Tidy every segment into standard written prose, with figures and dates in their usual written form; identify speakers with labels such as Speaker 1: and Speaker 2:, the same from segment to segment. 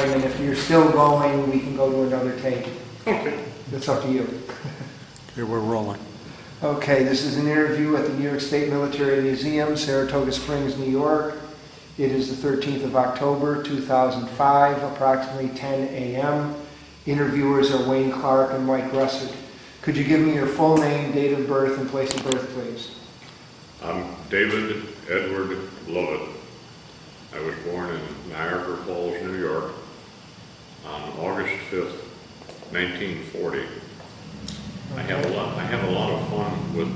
Speaker 1: time, and if you're still going, we can go to another tape.
Speaker 2: Okay.
Speaker 1: It's up to you.
Speaker 3: Okay, we're rolling.
Speaker 1: Okay, this is an interview at the New York State Military Museum, Saratoga Springs, New York. It is the 13th of October, 2005, approximately 10 a.m. Interviewers are Wayne Clark and Mike Russert. Could you give me your full name, date of birth, and place of birth, please?
Speaker 2: I'm David Edward Lovett. I was born in Niagara Falls, New York on August 5th, 1940. I have a lot of fun with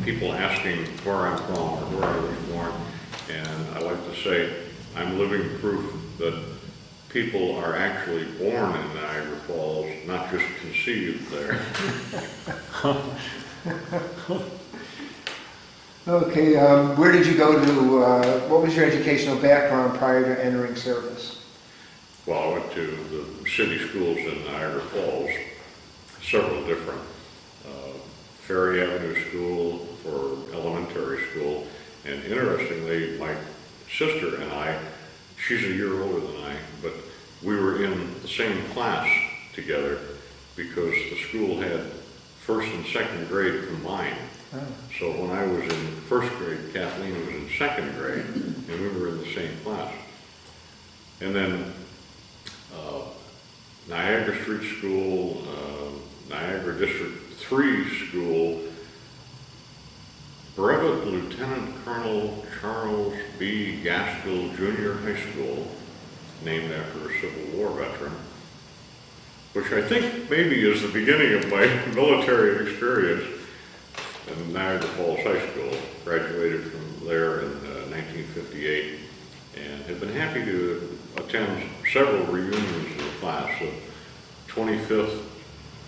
Speaker 2: people asking where I'm from or where I was born, and I like to say I'm living proof that people are actually born in Niagara Falls, not just conceived there.
Speaker 1: Okay, where did you go to, what was your educational background prior to entering service?
Speaker 2: Well, I went to the city schools in Niagara Falls, several different. Ferry Avenue School for elementary school, and interestingly, my sister and I, she's a year older than I, but we were in the same class together because the school had first and second grade combined.
Speaker 1: Oh.
Speaker 2: So when I was in first grade, Kathleen was in second grade, and we were in the same class. And then Niagara Street School, Niagara District 3 School, Brevet Lieutenant Colonel Charles B. Gaskell Junior High School, named after a Civil War veteran, which I think maybe is the beginning of my military experience. And Niagara Falls High School, graduated from there in 1958, and have been happy to attend several reunions of the class, the 25th,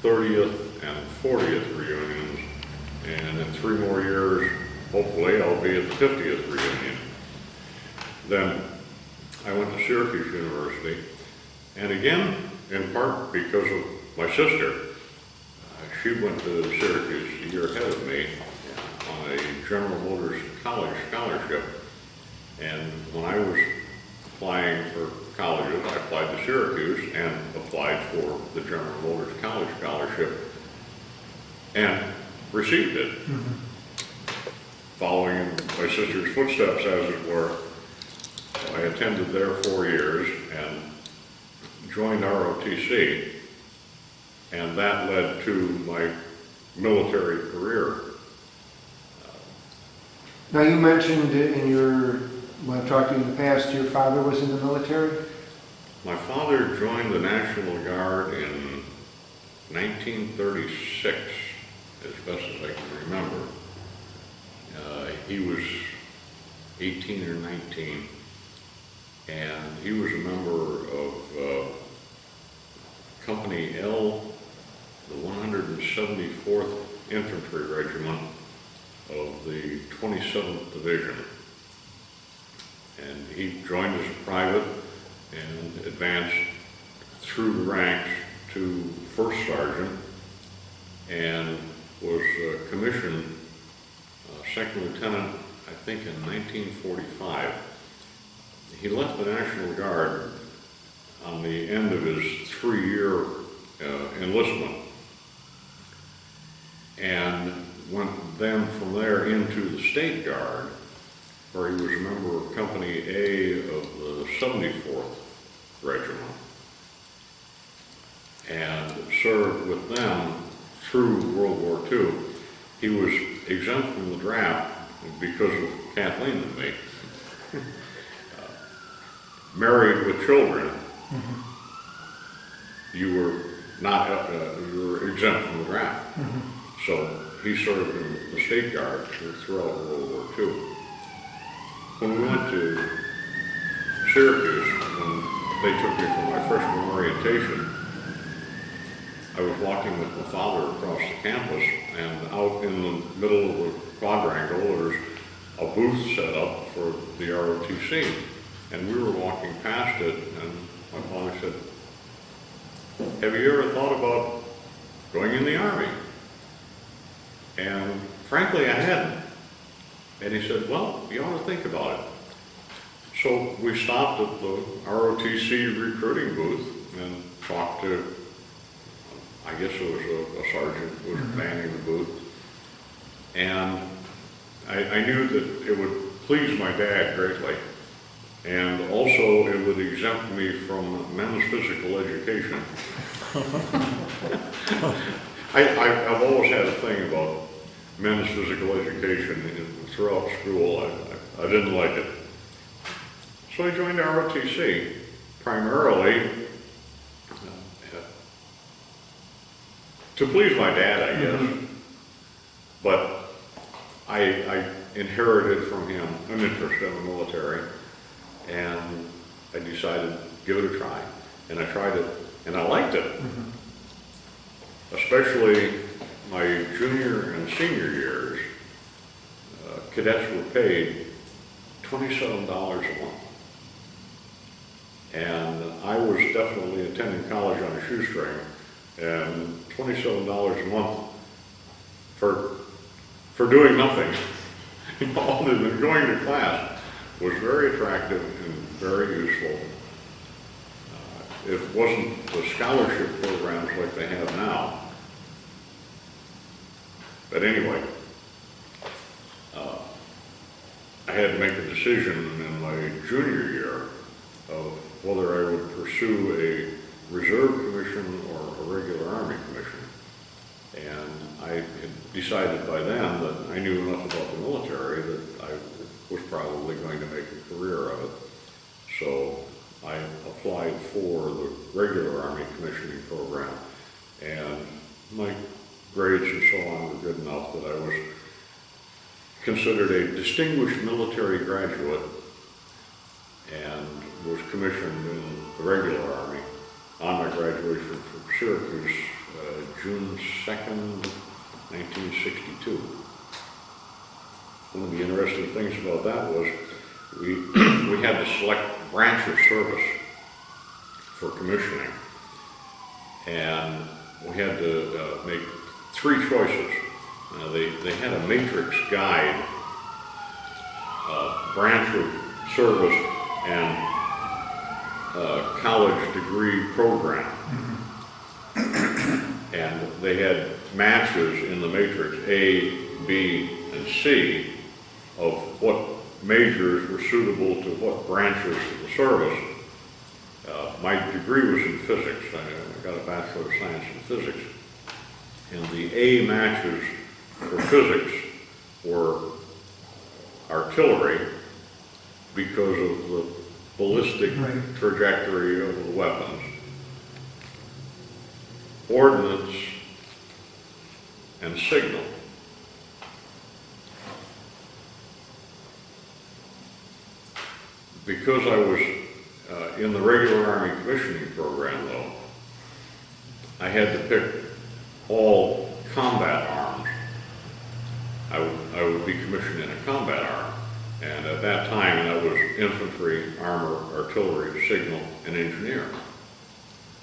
Speaker 2: 30th, and 40th reunions, and in 3 more years, hopefully, I'll be at the 50th reunion. Then I went to Syracuse University, and again, in part because of my sister. She went to Syracuse a year ahead of me on a General Motors college scholarship, and when I was applying for colleges, I applied to Syracuse and applied for the General Motors college scholarship and received it.
Speaker 1: Mm-hmm.
Speaker 2: Following in my sister's footsteps, as it were, I attended there 4 years and joined ROTC, and that led to my military career.
Speaker 1: Now you mentioned when I've talked to you in the past, your father was in the military?
Speaker 2: My father joined the National Guard in 1936, as best as I can remember. He was 18 or 19, and he was a member of Company L, the 174th Infantry Regiment of the 27th Division. And he joined as a private and advanced through the ranks to first sergeant and was commissioned second lieutenant, I think, in 1945. He left the National Guard on the end of his 3-year enlistment and went then from there into the State Guard, where he was a member of Company A of the 74th Regiment and served with them through World War II. He was exempt from the draft because of Kathleen and me. Married with children,
Speaker 1: Mm-hmm.
Speaker 2: you were not you were exempt from the draft.
Speaker 1: Mm-hmm.
Speaker 2: So he served in the State Guard throughout World War II. When we went to Syracuse, when they took me for my freshman orientation, I was walking with my father across the campus, and out in the middle of the quadrangle, there's a booth set up for the ROTC. And we were walking past it, and my father said, "Have you ever thought about going in the Army?" And frankly, I hadn't. And he said, "Well, you ought to think about it." So we stopped at the ROTC recruiting booth and talked to, I guess it was a sergeant who was manning the booth. And I knew that it would please my dad greatly. And also it would exempt me from men's physical education. I've always had a thing about men's physical education throughout school. I didn't like it. So I joined ROTC primarily to please my dad, I guess. But I inherited from him an interest in the military, and I decided to give it a try. And I tried it, and I liked it. Especially my junior and senior years, cadets were paid $27 a month. And I was definitely attending college on a shoestring, and $27 a month for doing nothing, other than going to class, was very attractive and very useful. It wasn't the scholarship programs like they have now. But anyway, I had to make a decision in my junior year of whether I would pursue a reserve commission or a regular Army commission. And I had decided by then that I knew enough about the military that I was probably going to make a career of it. So I applied for the regular Army commissioning program, and my grades and so on were good enough that I was considered a distinguished military graduate and was commissioned in the regular Army on my graduation from Syracuse, June 2nd, 1962. One of the interesting things about that was we had to select branch of service for commissioning, and we had to make 3 choices. They had a matrix guide, branch of service, and college degree program. And they had matches in the matrix A, B, and C of what majors were suitable to what branches of the service. My degree was in physics. I got a Bachelor of Science in Physics. And the A matches for physics were artillery because of the ballistic trajectory of the weapons, ordnance, and signal. Because I was in the regular Army commissioning program, though, I had to pick all combat arms. I would be commissioned in a combat arm, and at that time that was infantry, armor, artillery, signal, and engineer.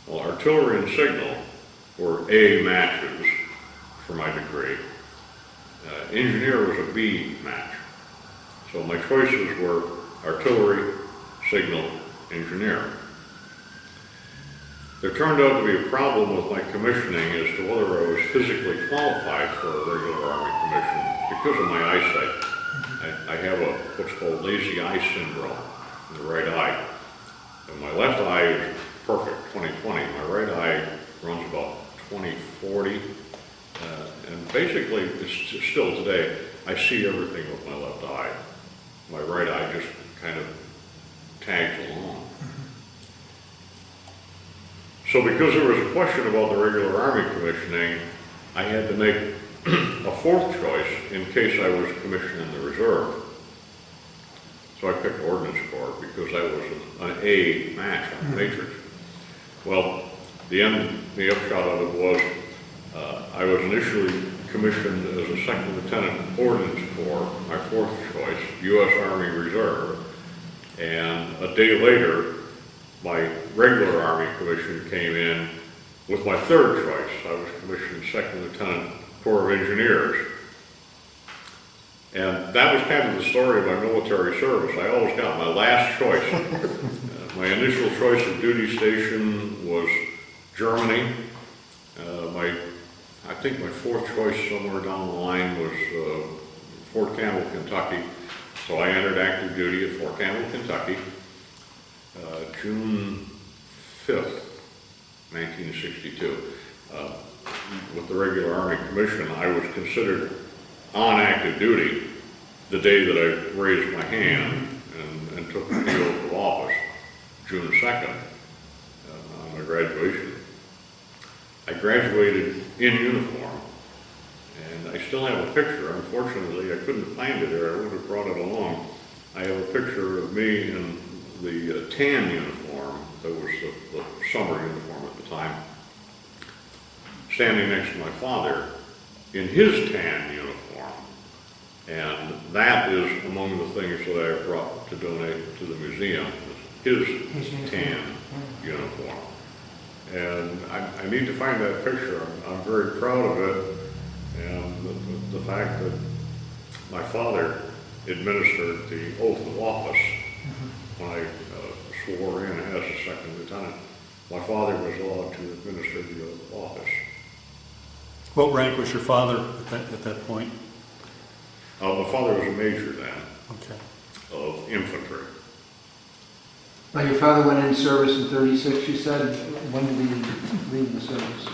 Speaker 2: Well, artillery and signal were A matches for my degree. Engineer was a B match. So my choices were artillery, signal, engineer. There turned out to be a problem with my commissioning as to whether I was physically qualified for a regular Army commission because of my eyesight. I have what's called lazy eye syndrome in the right eye. And my left eye is perfect, 20/20. My right eye runs about 20/40. And basically, it's still today, I see everything with my left eye. My right eye just kind of tags along. So because there was a question about the regular Army commissioning, I had to make a 4th choice in case I was commissioned in the reserve. So I picked Ordnance Corps because I was an A match on the matrix. Well, the upshot of it was I was initially commissioned as a 2nd Lieutenant Ordnance Corps, my 4th choice, U.S. Army Reserve, and a day later, my regular Army commission came in with my 3rd choice. I was commissioned 2nd Lieutenant Corps of Engineers. And that was kind of the story of my military service. I always got my last choice. My initial choice of duty station was Germany. I think my fourth choice somewhere down the line was Fort Campbell, Kentucky. So I entered active duty at Fort Campbell, Kentucky, June 5th, 1962. With the regular Army commission, I was considered on active duty the day that I raised my hand and took the oath of office, June 2nd, on my graduation. I graduated in uniform, and I still have a picture. Unfortunately, I couldn't find it there. I would have brought it along. I have a picture of me in the tan uniform that was the summer uniform at the time, standing next to my father in his tan uniform. And that is among the things that I have brought to donate to the museum, his tan uniform. And I need to find that picture. I'm very proud of it, and the fact that my father administered the oath of office when I swore in as a second lieutenant. My father was allowed to administer the oath of office.
Speaker 3: What rank was your father at that point?
Speaker 2: My father was a major then,
Speaker 3: Okay.
Speaker 2: of infantry.
Speaker 1: Now, your father went in service in 36, you said. When did he leave the service?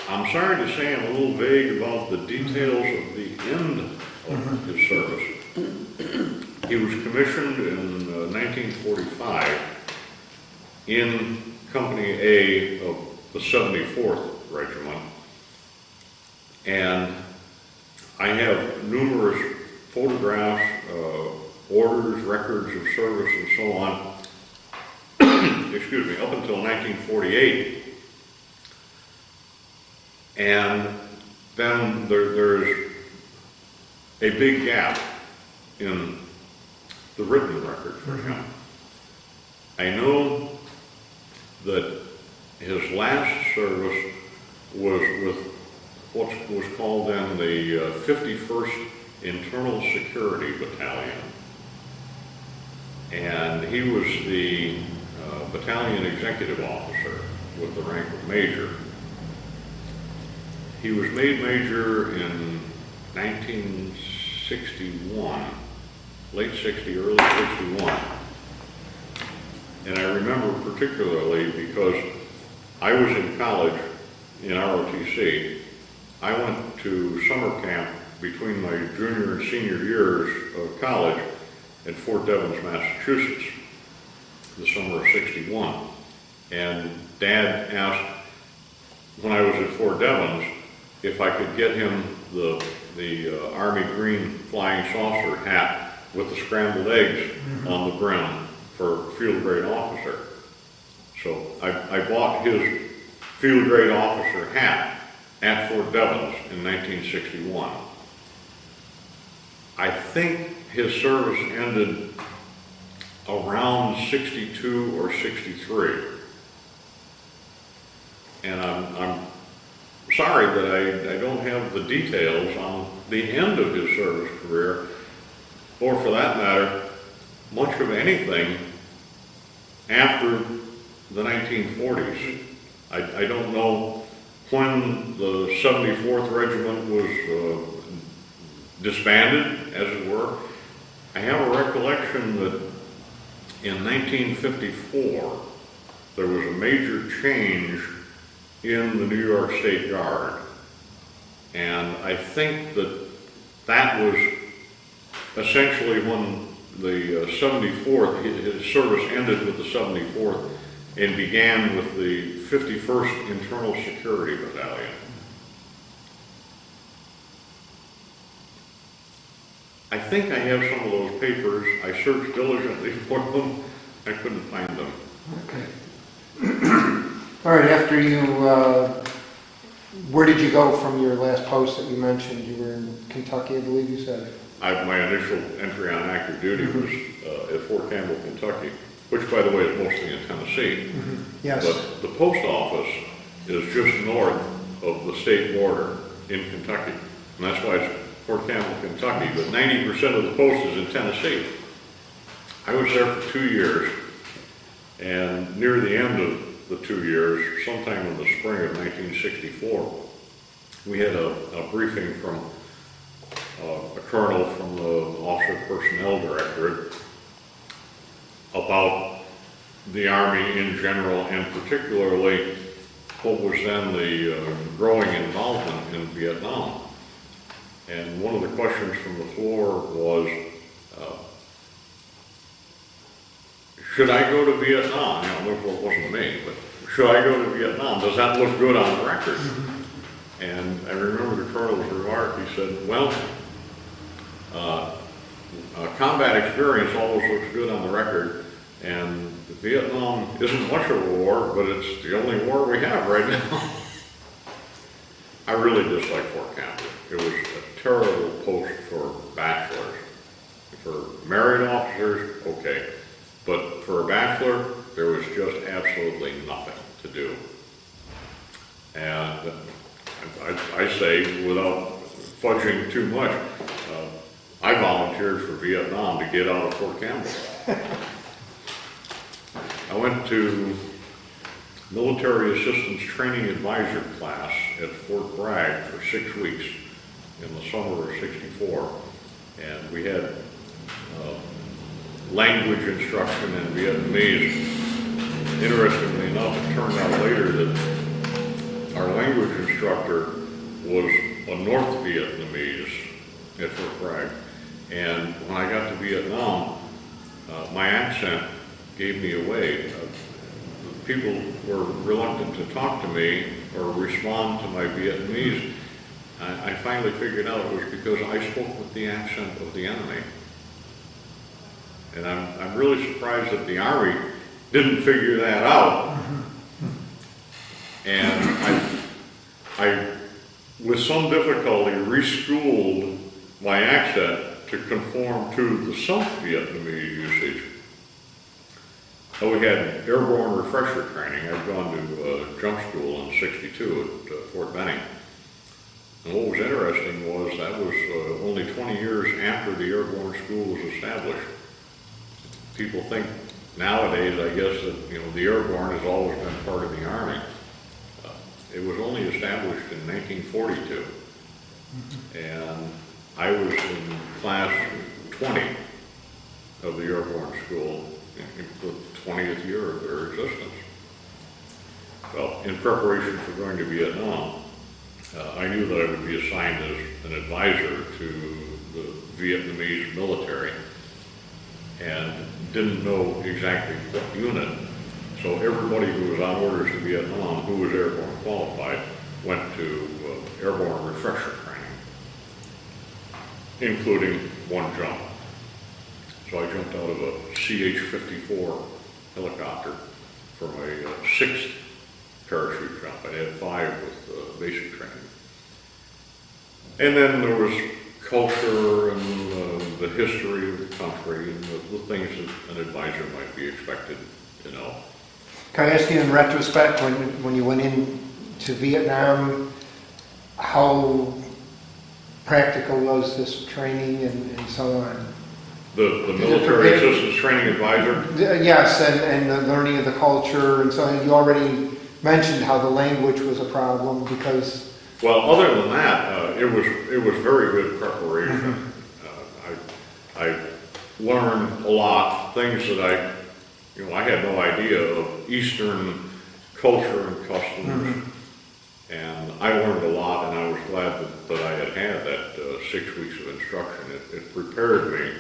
Speaker 2: I'm sorry to say I'm a little vague about the details of the end of his service. He was commissioned in 1945 in Company A of the 74th Regiment, and I have numerous photographs, orders, records of service, and so on, excuse me, up until 1948. And then there's a big gap in the written record for him. I know that his last service was with what was called then the 51st Internal Security Battalion. And he was the battalion executive officer with the rank of major. He was made major in 1961, late 60, early 61. And I remember particularly because I was in college in ROTC. I went to summer camp between my junior and senior years of college at Fort Devens, Massachusetts, the summer of 61. And Dad asked, when I was at Fort Devens, if I could get him the Army green flying saucer hat with the scrambled eggs on the brim for field grade officer. So I bought his field grade officer hat at Fort Devens in 1961. I think his service ended around 62 or 63. And I'm sorry that I don't have the details on the end of his service career, or for that matter, much of anything after the 1940s. I don't know when the 74th Regiment was disbanded, as it were. I have a recollection that in 1954, there was a major change in the New York State Guard. And I think that was essentially when the 74th, his service ended with the 74th and began with the 51st Internal Security Battalion. I think I have some of those papers. I searched diligently for them. I couldn't find them.
Speaker 1: Okay. All right, after you, where did you go from your last post that you mentioned? You were in Kentucky, I believe you said.
Speaker 2: My initial entry on active duty was at Fort Campbell, Kentucky, which, by the way, is mostly in Tennessee.
Speaker 1: Yes.
Speaker 2: But the post office is just north of the state border in Kentucky. And that's why it's Fort Campbell, Kentucky, but 90% of the post is in Tennessee. I was there for 2 years, and near the end of the 2 years, sometime in the spring of 1964, we had a briefing from a colonel from the Officer Personnel Directorate about the Army in general, and particularly what was then the growing involvement in Vietnam. And one of the questions from the floor was, should I go to Vietnam? You know, it wasn't me, but should I go to Vietnam? Does that look good on the record? And I remember the colonel's remark. He said, well, combat experience always looks good on the record, and Vietnam isn't much of a war, but it's the only war we have right now. I really dislike Fort Campbell. It was a terrible post for bachelors. For married officers, okay. But for a bachelor, there was just absolutely nothing to do. And I say, without fudging too much, I volunteered for Vietnam to get out of Fort Campbell. I went to Military Assistance Training Advisor class at Fort Bragg for 6 weeks in the summer of '64, and we had language instruction in Vietnamese. Interestingly enough, it turned out later that our language instructor was a North Vietnamese at Fort Bragg, and when I got to Vietnam, my accent gave me away. People were reluctant to talk to me or respond to my Vietnamese. I finally figured out it was because I spoke with the accent of the enemy. And I'm really surprised that the Army didn't figure that out. And I with some difficulty, reschooled my accent to conform to the South Vietnamese usage. So we had airborne refresher training. I'd gone to jump school in '62 at Fort Benning. And what was interesting was that was only 20 years after the airborne school was established. People think nowadays, I guess, that the airborne has always been part of the Army. It was only established in 1942, and I was in class 20 of the airborne school in the 20th year of their existence. Well, in preparation for going to Vietnam, I knew that I would be assigned as an advisor to the Vietnamese military, and didn't know exactly what unit. So everybody who was on orders to Vietnam, who was airborne qualified, went to airborne refresher training, including one jump. So I jumped out of a CH-54 helicopter for my 6th parachute jump. I had 5 with basic training. And then there was culture and the history of the country and the things that an advisor might be expected to know.
Speaker 1: Can I ask you, in retrospect, when you went into Vietnam, how practical was this training and so on?
Speaker 2: The military assistance training advisor?
Speaker 1: Yes, and the learning of the culture and so on. You already mentioned how the language was a problem because...
Speaker 2: Well, other than that, it was very good preparation. I learned a lot, things that I had no idea of Eastern culture and customs, and I learned a lot, and I was glad that I had that 6 weeks of instruction. It prepared me,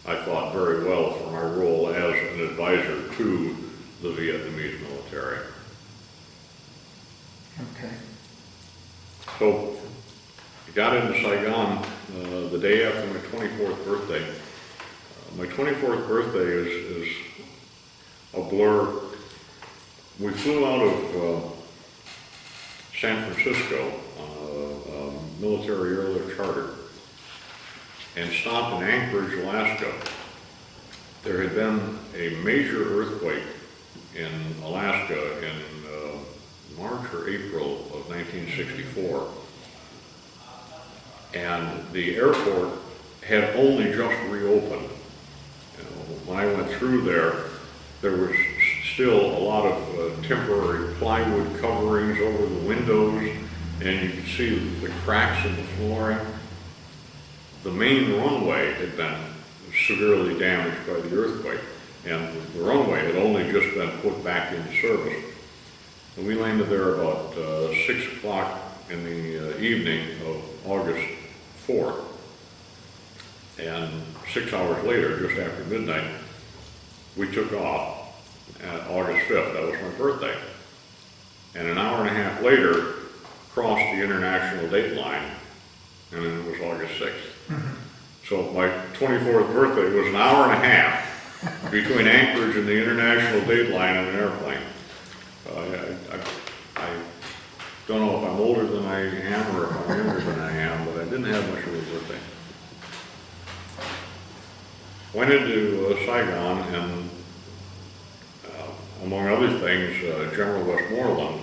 Speaker 2: I thought, very well for my role as an advisor to the Vietnamese military.
Speaker 1: Okay.
Speaker 2: So I got into Saigon the day after my 24th birthday. My 24th birthday is a blur. We flew out of San Francisco on a military airlift charter and stopped in Anchorage, Alaska. There had been a major earthquake in Alaska in March or April of 1964. and the airport had only just reopened. You know, when I went through there was still a lot of temporary plywood coverings over the windows, and you could see the cracks in the flooring. The main runway had been severely damaged by the earthquake, and the runway had only just been put back into service. And we landed there about 6 o'clock in the evening of August 4th. And 6 hours later, just after midnight, we took off August 5th. That was my birthday. And an hour and a half later, crossed the international date line, and then it was August 6th. So my 24th birthday was an hour and a half between Anchorage and the international date line in an airplane. I don't know if I'm older than I am or if I'm younger than I am, but I didn't have much of a birthday. Went into Saigon, and among other things, General Westmoreland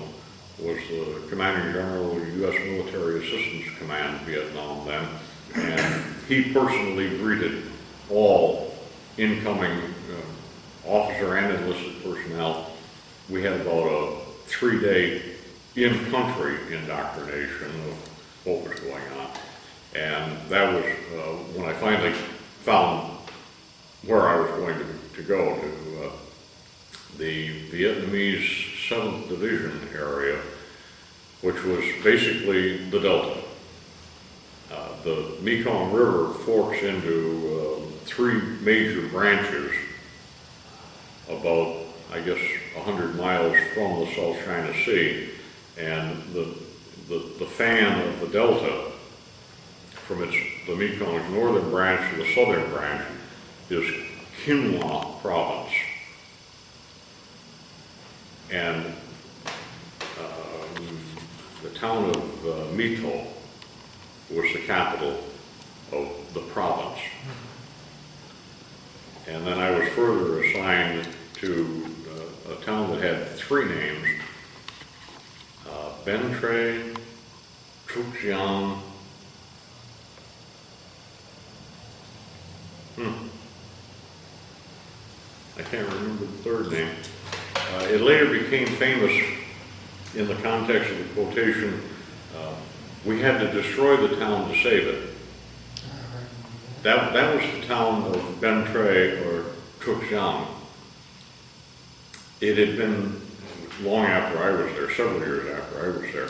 Speaker 2: was the Commanding General of the U.S. Military Assistance Command, Vietnam then, and he personally greeted all incoming officer and enlisted personnel. We had about a 3-day in-country indoctrination of what was going on. And that was when I finally found where I was going to go, to the Vietnamese 7th Division area, which was basically the Delta. The Mekong River forks into 3 major branches about, I guess, 100 miles from the South China Sea, and the fan of the Delta, from the Mekong's northern branch to the southern branch, is Quinhua Province. And the town of Mito was the capital of the province. And then I was further assigned to a town that had 3 names, Ben Tre, Truxiang, I can't remember the third name. It later became famous in the context of the quotation, we had to destroy the town to save it. That was the town of Ben Tre, or Truxiang. It had been, long after I was there, several years after I was there,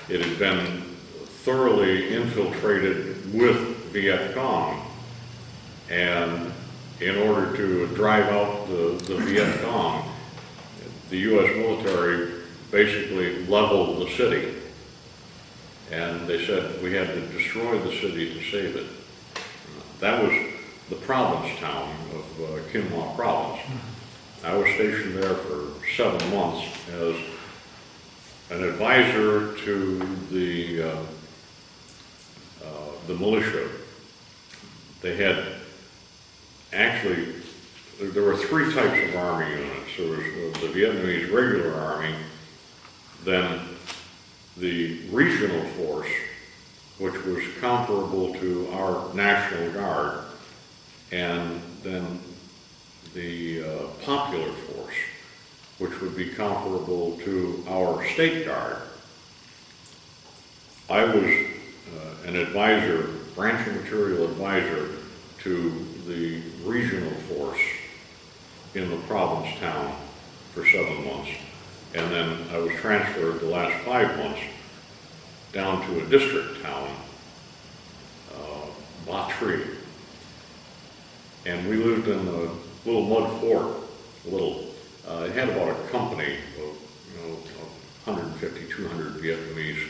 Speaker 2: it had been thoroughly infiltrated with Viet Cong. And in order to drive out the Viet Cong, the U.S. military basically leveled the city. And they said we had to destroy the city to save it. That was the province town of Quinhua Province. I was stationed there for 7 months as an advisor to the militia. They had actually, there were 3 types of army units. There was the Vietnamese regular army, then the regional force, which was comparable to our National Guard, and then the popular force, which would be comparable to our State Guard. I was an advisor, branch and material advisor to the regional force in the province town for 7 months. And then I was transferred the last 5 months down to a district town, Ba Tri. And we lived in a little mud fort, it had about a company of 150, 200 Vietnamese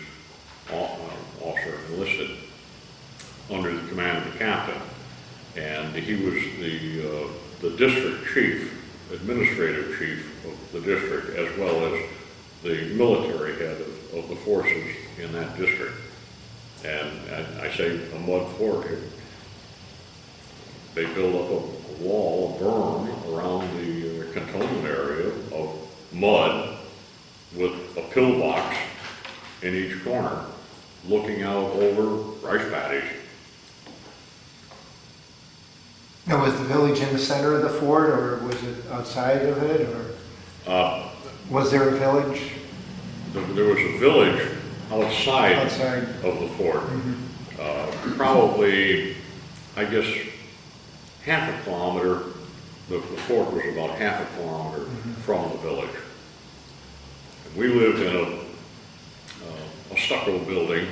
Speaker 2: officers enlisted under the command of the captain. And he was the district chief, administrative chief of the district, as well as the military head of the forces in that district. And I say a mud fort, they built up a wall, a berm around the cantonment area of mud with a pillbox in each corner. looking out over rice paddies.
Speaker 1: Now, was the village in the center of the fort, or was it outside of it, or was there a village
Speaker 2: There was a village outside
Speaker 1: outside?
Speaker 2: of the fort, probably, I guess, half a kilometer. The fort was about half a kilometer from the village. And we lived in a stucco building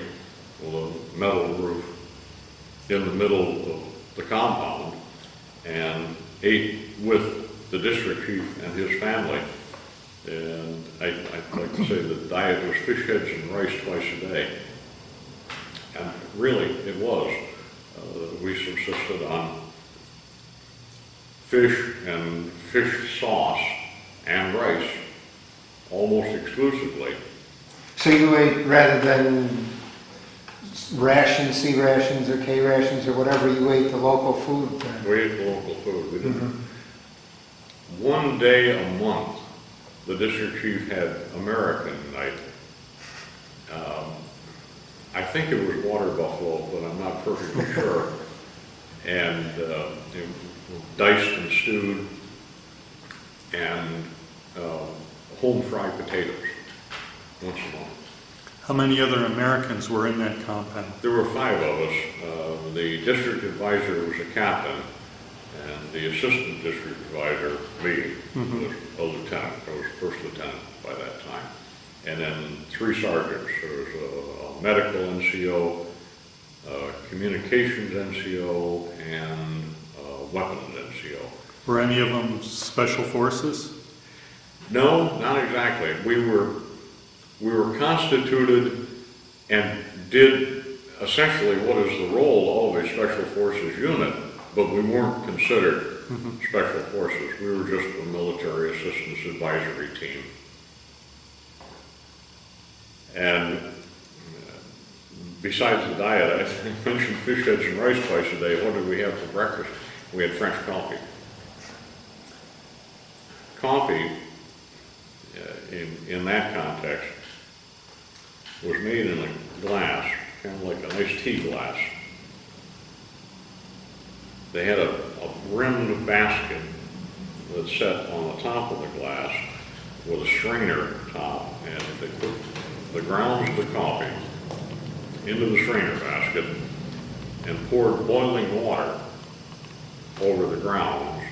Speaker 2: with a metal roof in the middle of the compound, and ate with the district chief and his family. And I'd like to say the diet was fish heads and rice twice a day. And really, it was. We subsisted on fish and fish sauce and rice almost exclusively.
Speaker 1: So you ate, rather than rations, C rations or K rations or whatever, you ate the local food then?
Speaker 2: We ate the local food. We didn't. One day a month, the district chief had American night. I think it was water buffalo, but I'm not perfectly sure. And it was diced and stewed, and home fried potatoes once a month.
Speaker 3: How many other Americans were in that compound?
Speaker 2: There were 5 of us. The district advisor was a captain, and the assistant district advisor, me, was a lieutenant. I was first lieutenant by that time. And then 3 sergeants. There was a medical NCO, communications NCO, and weapons NCO.
Speaker 3: Were any of them special forces?
Speaker 2: No, not exactly. We were constituted and did essentially what is the role of a special forces unit, but we weren't considered special forces. We were just a military assistance advisory team. And besides the diet, I mentioned fish heads and rice twice a day. What did we have for breakfast? We had French coffee. Coffee, in that context, was made in a glass, kind of like an iced tea glass. They had a rimmed basket that sat on the top of the glass with a strainer top, and they put the grounds of the coffee into the strainer basket and poured boiling water over the grounds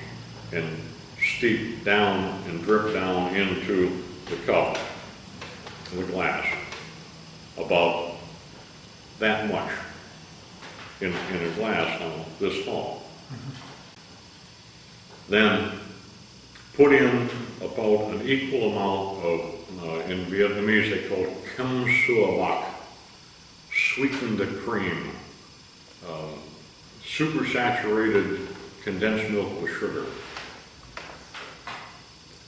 Speaker 2: and steeped down and dripped down into the cup, the glass, about that much in a glass now this small. Then put in about an equal amount of, in Vietnamese they call it kem sua lac, sweetened cream, supersaturated condensed milk with sugar,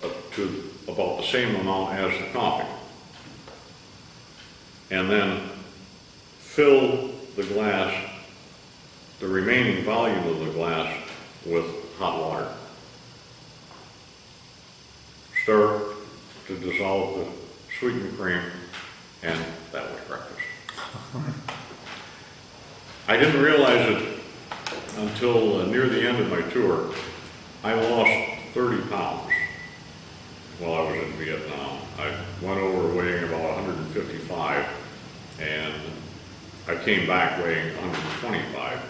Speaker 2: up to about the same amount as the coffee. And then fill the glass, the remaining volume of the glass, with hot water. Stir to dissolve the sweetened cream, and that was breakfast. I didn't realize it until near the end of my tour. I lost 30 pounds while I was in Vietnam. I went over weighing about 155, and I came back weighing 125.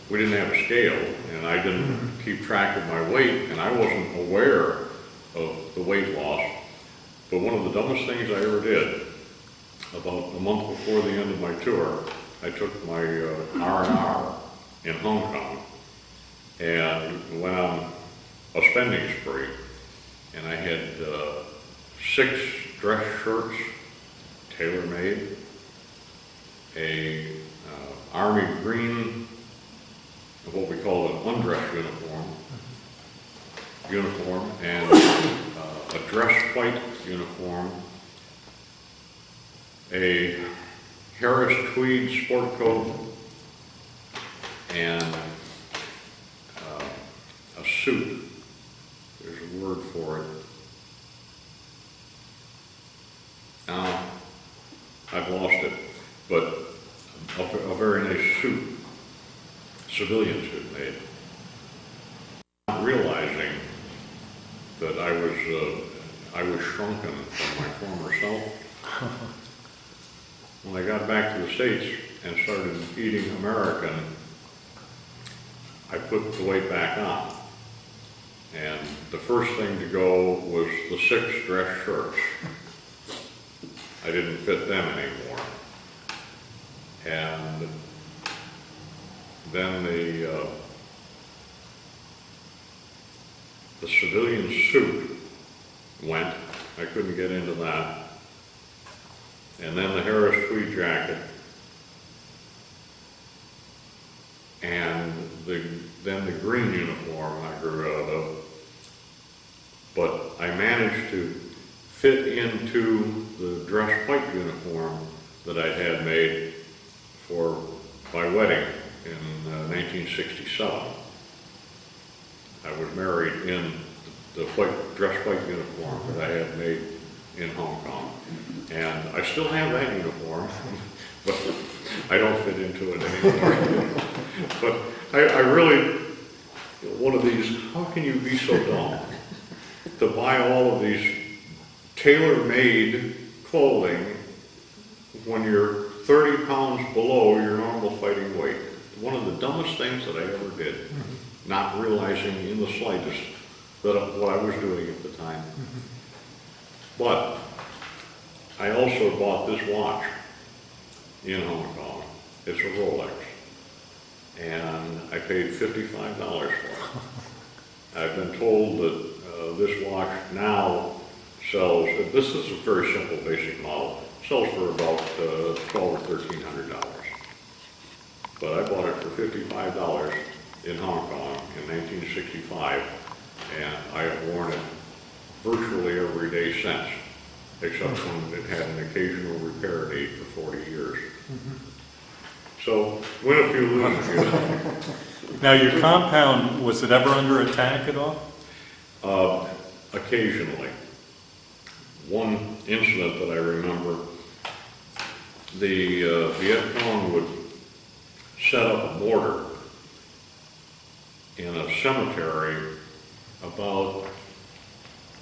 Speaker 2: We didn't have a scale, and I didn't keep track of my weight, and I wasn't aware of the weight loss. But one of the dumbest things I ever did, about a month before the end of my tour, I took my R&R in Hong Kong and went on a spending spree. And I had 6 dress shirts, tailor-made, a army green, what we call an undress uniform, and a dress white uniform, a Harris tweed sport coat, and a suit. There's a word for it. Now, I've lost it, but a very nice suit, civilian suit made. Not realizing that I was shrunken from my former self. When I got back to the States and started eating American, I put the weight back on. And the first thing to go was the 6 dress shirts. I didn't fit them anymore. And then the civilian suit went. I couldn't get into that. And then the Harris tweed jacket. And then the green uniform I grew out of. But I managed to fit into the dress white uniform that I had made for my wedding in 1967. I was married in the dress white uniform that I had made in Hong Kong. And I still have that uniform, but I don't fit into it anymore. But I really, one of these, how can you be so dumb to buy all of these tailor-made clothing when you're 30 pounds below your normal fighting weight? One of the dumbest things that I ever did, not realizing in the slightest that what I was doing at the time. But I also bought this watch in Hong Kong. It's a Rolex. And I paid $55 for it. I've been told that this watch now sells, this is a very simple basic model, sells for about $1,200 or $1,300. But I bought it for $55 in Hong Kong in 1965, and I have worn it virtually every day since, except when it had an occasional repair need for 40 years. So, win a few, lose a few.
Speaker 3: Now, your compound, was it ever under attack at all?
Speaker 2: Occasionally. One incident that I remember, the Viet Cong would set up a mortar in a cemetery about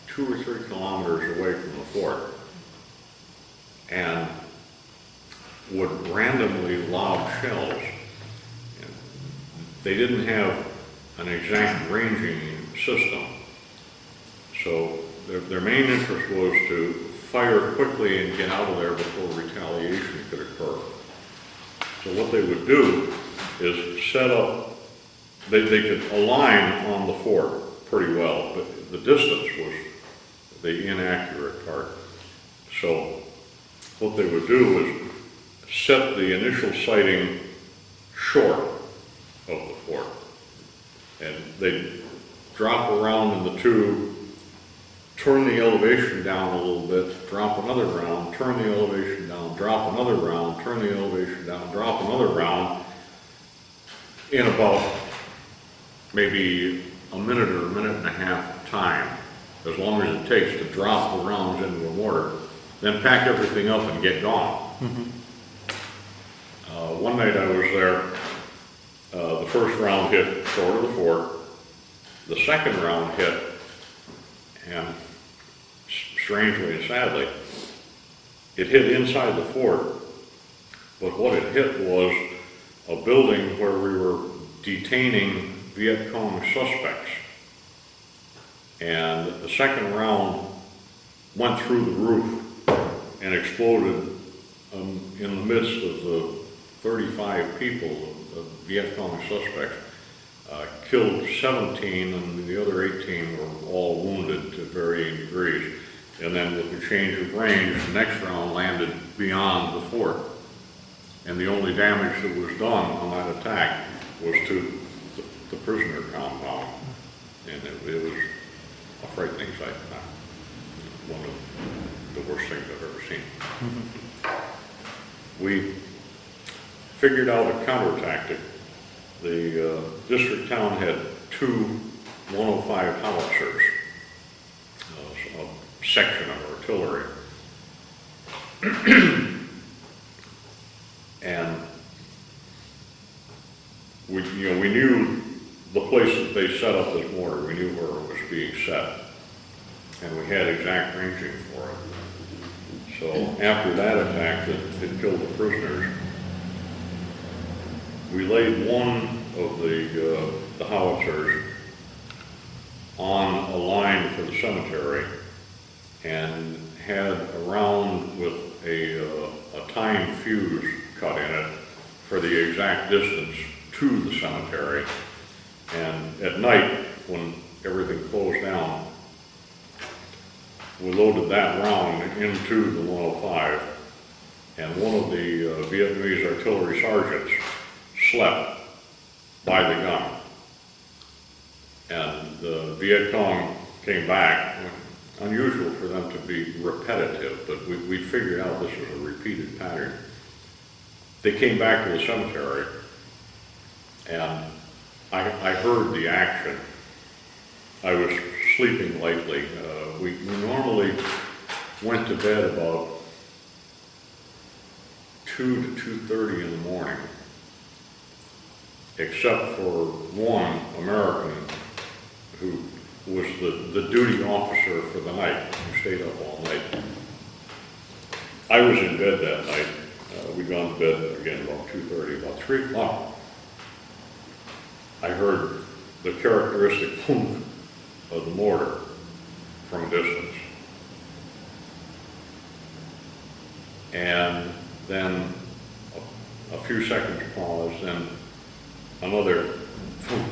Speaker 2: 2 or 3 kilometers away from the fort, and would randomly lob shells. And they didn't have an exact ranging system, so their main interest was to fire quickly and get out of there before retaliation could occur. So what they would do is set up, they could align on the fort pretty well, but the distance was the inaccurate part. So what they would do was set the initial sighting short of the fort. And they'd drop around in the tube, turn the elevation down a little bit, drop another round, turn the elevation down, drop another round, turn the elevation down, drop another round, in about maybe a minute or a minute and a half time, as long as it takes to drop the rounds into a mortar, then pack everything up and get gone. One night I was there, the first round hit short of the fort, the second round hit, and strangely and sadly, it hit inside the fort, but what it hit was a building where we were detaining Viet Cong suspects. And the second round went through the roof and exploded in the midst of the 35 people of Viet Cong suspects. Killed 17, and the other 18 were all wounded to varying degrees. And then with the change of range, the next round landed beyond the fort. And the only damage that was done on that attack was to the prisoner compound. And it was a frightening sight. One of the worst things I've ever seen. We figured out a counter tactic. The district town had 2 105 howitzers, a section of artillery. And we knew the place that they set up this mortar. We knew where it was being set, and we had exact ranging for it. So after that attack that killed the prisoners, we laid one of the howitzers on a line for the cemetery and had a round with a time fuse cut in it for the exact distance to the cemetery. And at night, when everything closed down, we loaded that round into the 105, and one of the Vietnamese artillery sergeants slept by the gun. And the Viet Cong came back. Unusual for them to be repetitive, but we figured out this was a repeated pattern. They came back to the cemetery, and I heard the action. I was sleeping lightly. We normally went to bed about 2 to 2:30 in the morning, except for one American who was the duty officer for the night, who stayed up all night. I was in bed that night. We'd gone to bed again about 2:30, about 3 o'clock. I heard the characteristic thunk of the mortar from a distance. And then a few seconds pause, then another thunk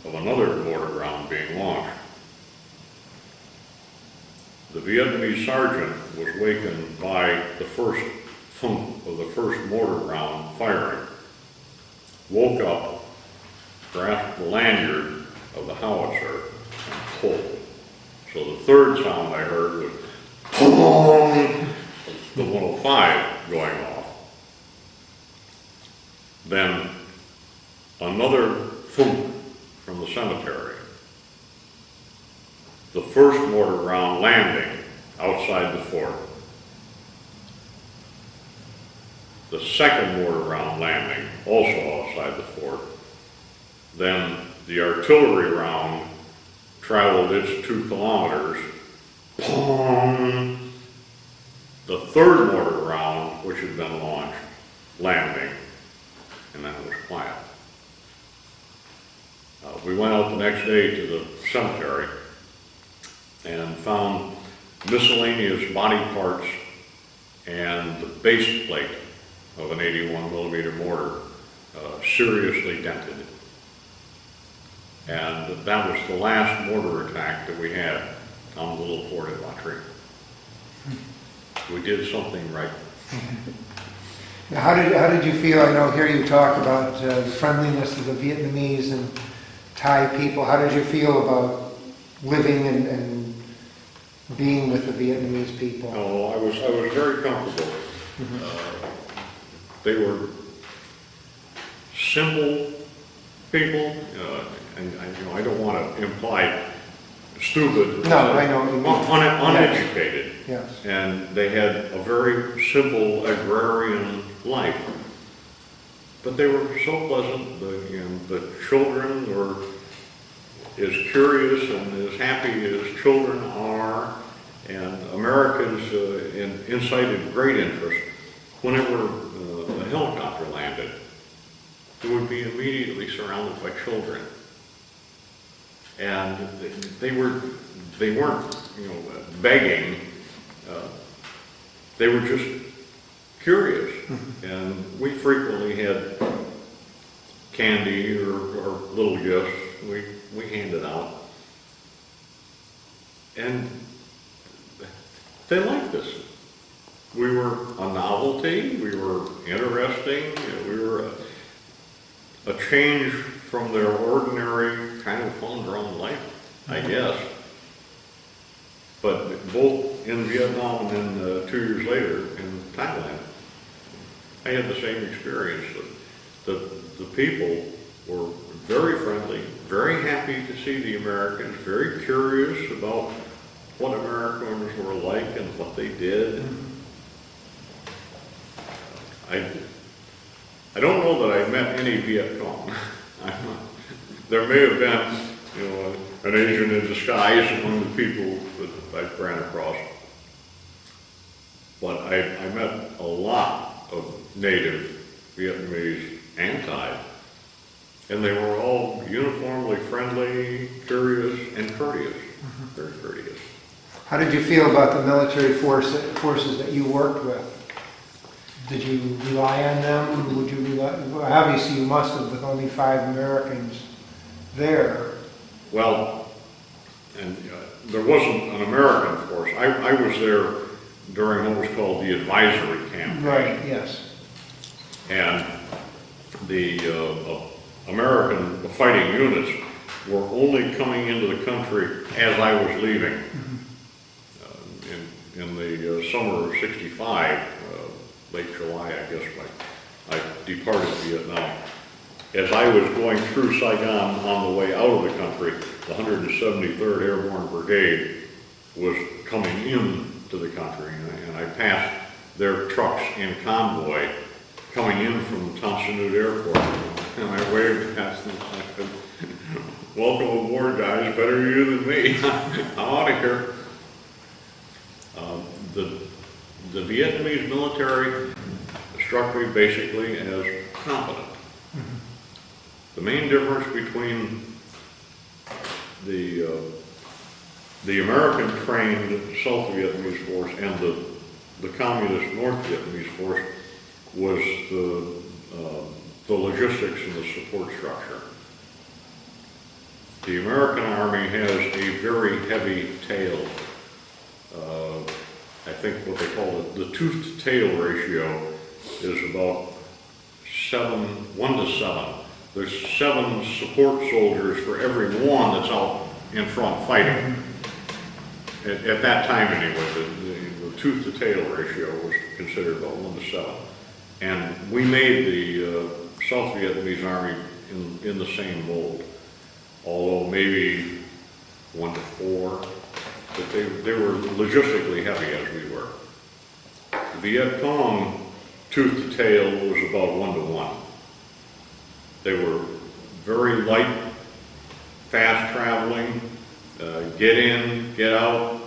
Speaker 2: of another mortar round being launched. The Vietnamese sergeant was wakened by the first thunk of the first mortar round firing, woke up, grasped the lanyard of the howitzer, and pulled. So the third sound I heard was boom, the 105 going off. Then another thunk from the cemetery. The first mortar round landing outside the fort. The second mortar round landing also outside the fort. Then the artillery round traveled its 2 kilometers. Boom! The third mortar round, which had been launched, landing, and then it was quiet. We went out the next day to the cemetery and found miscellaneous body parts and the base plate of an 81 millimeter mortar seriously dented. And that was the last mortar attack that we had on the little fort at La Tree. We did something right.
Speaker 1: Now, how did you feel? I know here you talk about the friendliness of the Vietnamese and Thai people. How did you feel about living and being with the Vietnamese people?
Speaker 2: Oh, I was very comfortable. They were simple people, and I don't want to imply stupid.
Speaker 1: No, I know what you mean.
Speaker 2: Uneducated.
Speaker 1: Yes.
Speaker 2: And they had a very simple agrarian life. But they were so pleasant. The children were as curious and as happy as children are, and Americans incited great interest. Whenever a helicopter landed, it would be immediately surrounded by children, and they weren't begging. They were just curious, and we frequently had candy or little gifts we handed out, and they liked us. We were a novelty. We were interesting. We were a change from their ordinary kind of humdrum life, I guess. But both in Vietnam and then 2 years later in Thailand, I had the same experience. The people were very friendly, very happy to see the Americans, very curious about what Americans were like and what they did. I don't know that I met any Viet Cong. there may have been, you know, an Asian in disguise among the people that I ran across. But I met a lot of native Vietnamese and Thai, and they were all uniformly friendly, curious, and courteous, very courteous.
Speaker 1: How did you feel about the military forces that you worked with? Did you rely on them? Would you rely, well, obviously you must have with only 5 Americans there.
Speaker 2: Well, and there wasn't an American force. I was there during what was called the advisory campaign.
Speaker 1: Right, yes.
Speaker 2: And the American fighting units were only coming into the country as I was leaving. In the summer of '65, late July, I guess, I departed Vietnam. As I was going through Saigon on the way out of the country, the 173rd Airborne Brigade was coming into the country, and I passed their trucks in convoy coming in from Tan Son Nhut Airport, and I waved past them and I said, "Welcome aboard, guys, better you than me. I'm out of here." The Vietnamese military struck me basically as competent. The main difference between the American-trained South Vietnamese force and the Communist North Vietnamese force was the logistics and the support structure. The American Army has a very heavy tail. I think what they call the tooth-to-tail ratio is about 1 to 7. There's 7 support soldiers for every one that's out in front fighting. At that time anyway, the tooth-to-tail ratio was considered about 1 to 7. And we made the South Vietnamese Army in the same mold, although maybe 1 to 4. But they were logistically heavy as we were. The Viet Cong tooth to tail was about 1 to 1. They were very light, fast traveling, get in, get out,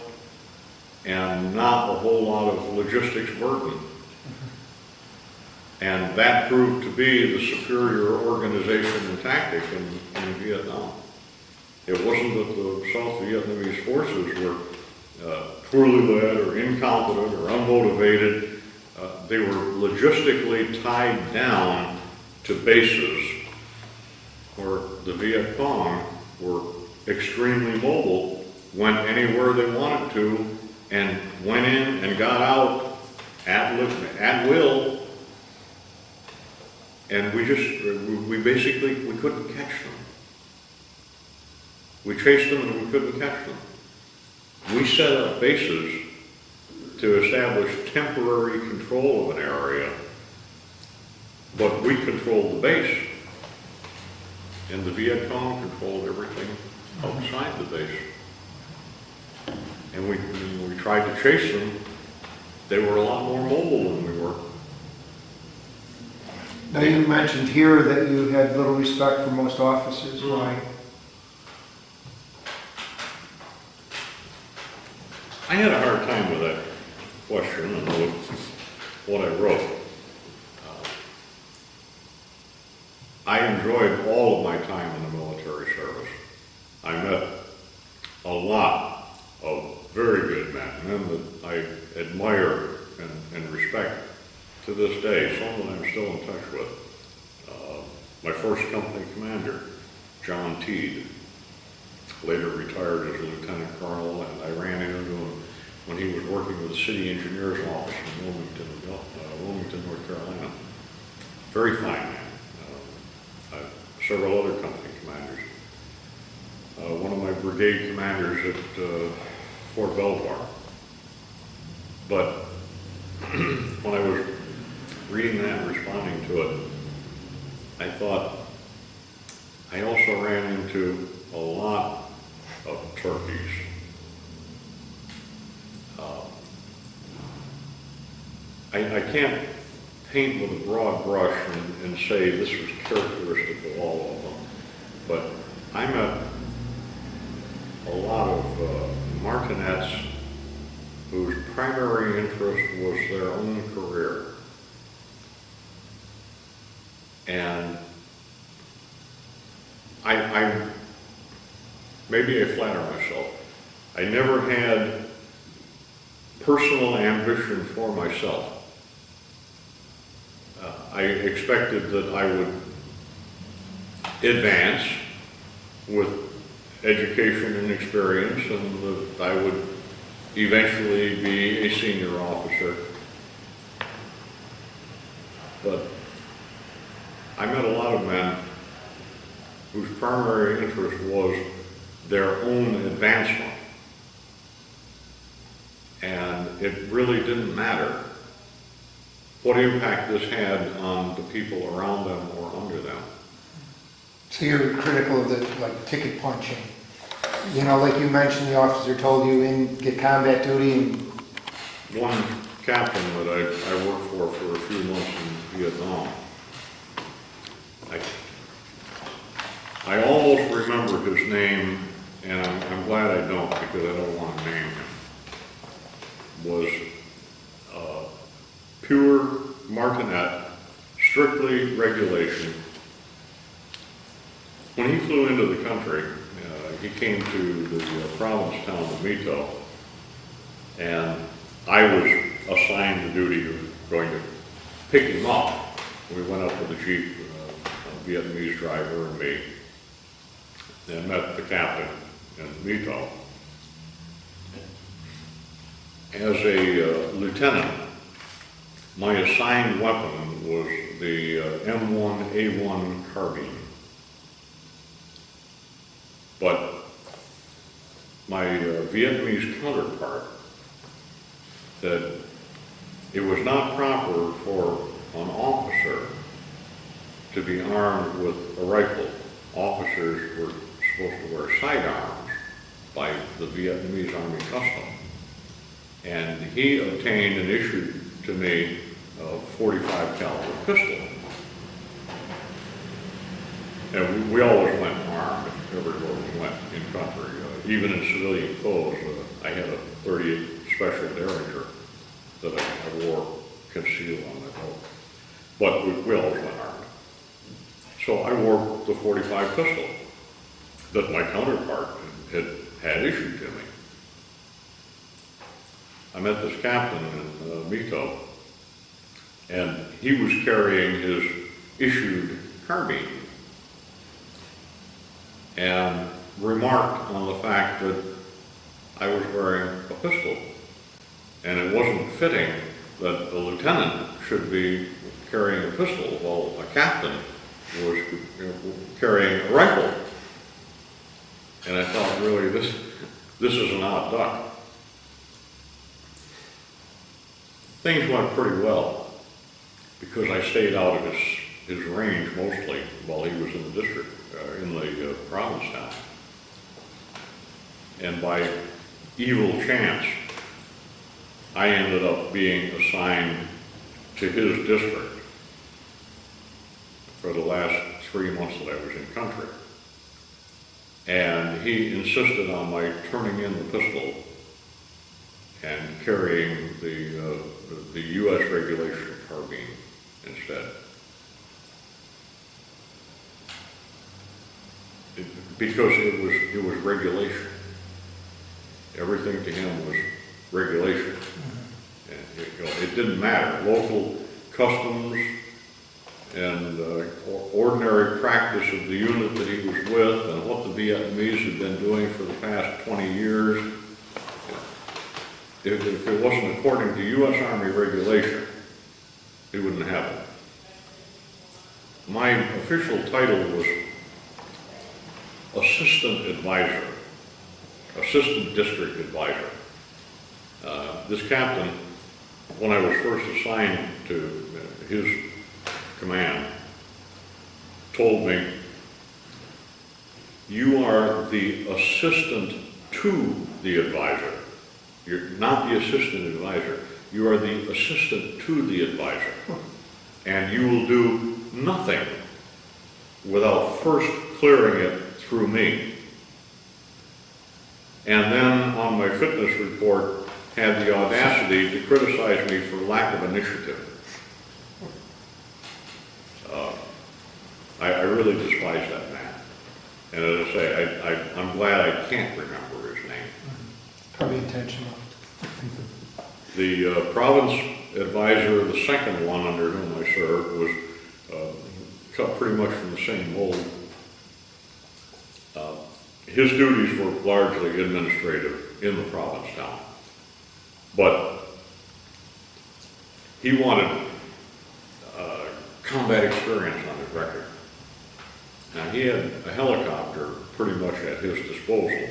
Speaker 2: and not a whole lot of logistics burden. And that proved to be the superior organization and tactic in Vietnam. It wasn't that the South Vietnamese forces were poorly led or incompetent or unmotivated. They were logistically tied down to bases where the Viet Cong were extremely mobile, went anywhere they wanted to, and went in and got out at will. And we basically couldn't catch them. We chased them and we couldn't catch them. We set up bases to establish temporary control of an area, but we controlled the base. And the Viet Cong controlled everything outside the base. And when we tried to chase them, they were a lot more mobile than we were.
Speaker 1: Now you mentioned here that you had little respect for most officers. Why?
Speaker 2: I had a hard time with that question and with what I wrote. I enjoyed all of my time in the military service. I met a lot of very good men that I admire and respect to this day, some that I'm still in touch with. My first company commander, John Teed, later retired as a lieutenant colonel, and I ran into him when he was working with the city engineer's office in Wilmington, North Carolina. Very fine man. Several other company commanders. One of my brigade commanders at Fort Belvoir. But when I was reading that and responding to it, I thought I also ran into a lot of turkeys. I can't paint with a broad brush and say this was characteristic of all of them, but I met a lot of martinets whose primary interest was their own career. And I maybe I flatter myself. I never had personal ambition for myself. I expected that I would advance with education and experience, and that I would eventually be a senior officer. But I met a lot of men whose primary interest was their own advancement. And it really didn't matter what impact this had on the people around them or under them.
Speaker 1: So you're critical of the, like, ticket punching. You know, like you mentioned, the officer told you in get combat duty and...
Speaker 2: One captain that I worked for a few months in Vietnam, I almost remember his name, and I'm glad I don't, because I don't want to name him. Was pure martinet, strictly regulation. When he flew into the country, he came to the province town of Mito, and I was assigned the duty of going to pick him up. We went up with a Jeep, a Vietnamese driver and me, and met the captain in Mito. As a lieutenant, my assigned weapon was the M1A1 carbine. But my Vietnamese counterpart said it was not proper for an officer to be armed with a rifle. Officers were supposed to wear sidearms by the Vietnamese Army custom. And he obtained and issued to me a .45 caliber pistol. And we always went armed everywhere we went in country. Even in civilian clothes, I had a .38 Special Derringer that I wore concealed on my belt. But we always went armed. So I wore the .45 pistol that my counterpart had issued to me. I met this captain in Mito, and he was carrying his issued carbine, and remarked on the fact that I was wearing a pistol, and it wasn't fitting that the lieutenant should be carrying a pistol while a captain was carrying a rifle. And I thought, really, this is an odd duck. Things went pretty well, because I stayed out of his range mostly while he was in the district, in the province town. And by evil chance, I ended up being assigned to his district for the last 3 months that I was in country. And he insisted on my turning in the pistol and carrying the U.S. regulation carbine instead. Because it was regulation. Everything to him was regulation. And it didn't matter. Local customs and ordinary practice of the unit that he was with and what the Vietnamese had been doing for the past 20 years. If it wasn't according to U.S. Army regulation, he wouldn't have it. My official title was Assistant Advisor, Assistant District Advisor. This captain, when I was first assigned to his command, told me, "You are the assistant to the advisor. You're not the assistant advisor. You are the assistant to the advisor. And you will do nothing without first clearing it through me. And then on my fitness report had the audacity to criticize me for lack of initiative. I really despise that man. And as I say, I'm glad I can't remember his name.
Speaker 1: Probably intentional.
Speaker 2: The province advisor, the second one under whom I served, was cut pretty much from the same mold. His duties were largely administrative in the province town. But he wanted combat experience on his record. Now, he had a helicopter pretty much at his disposal.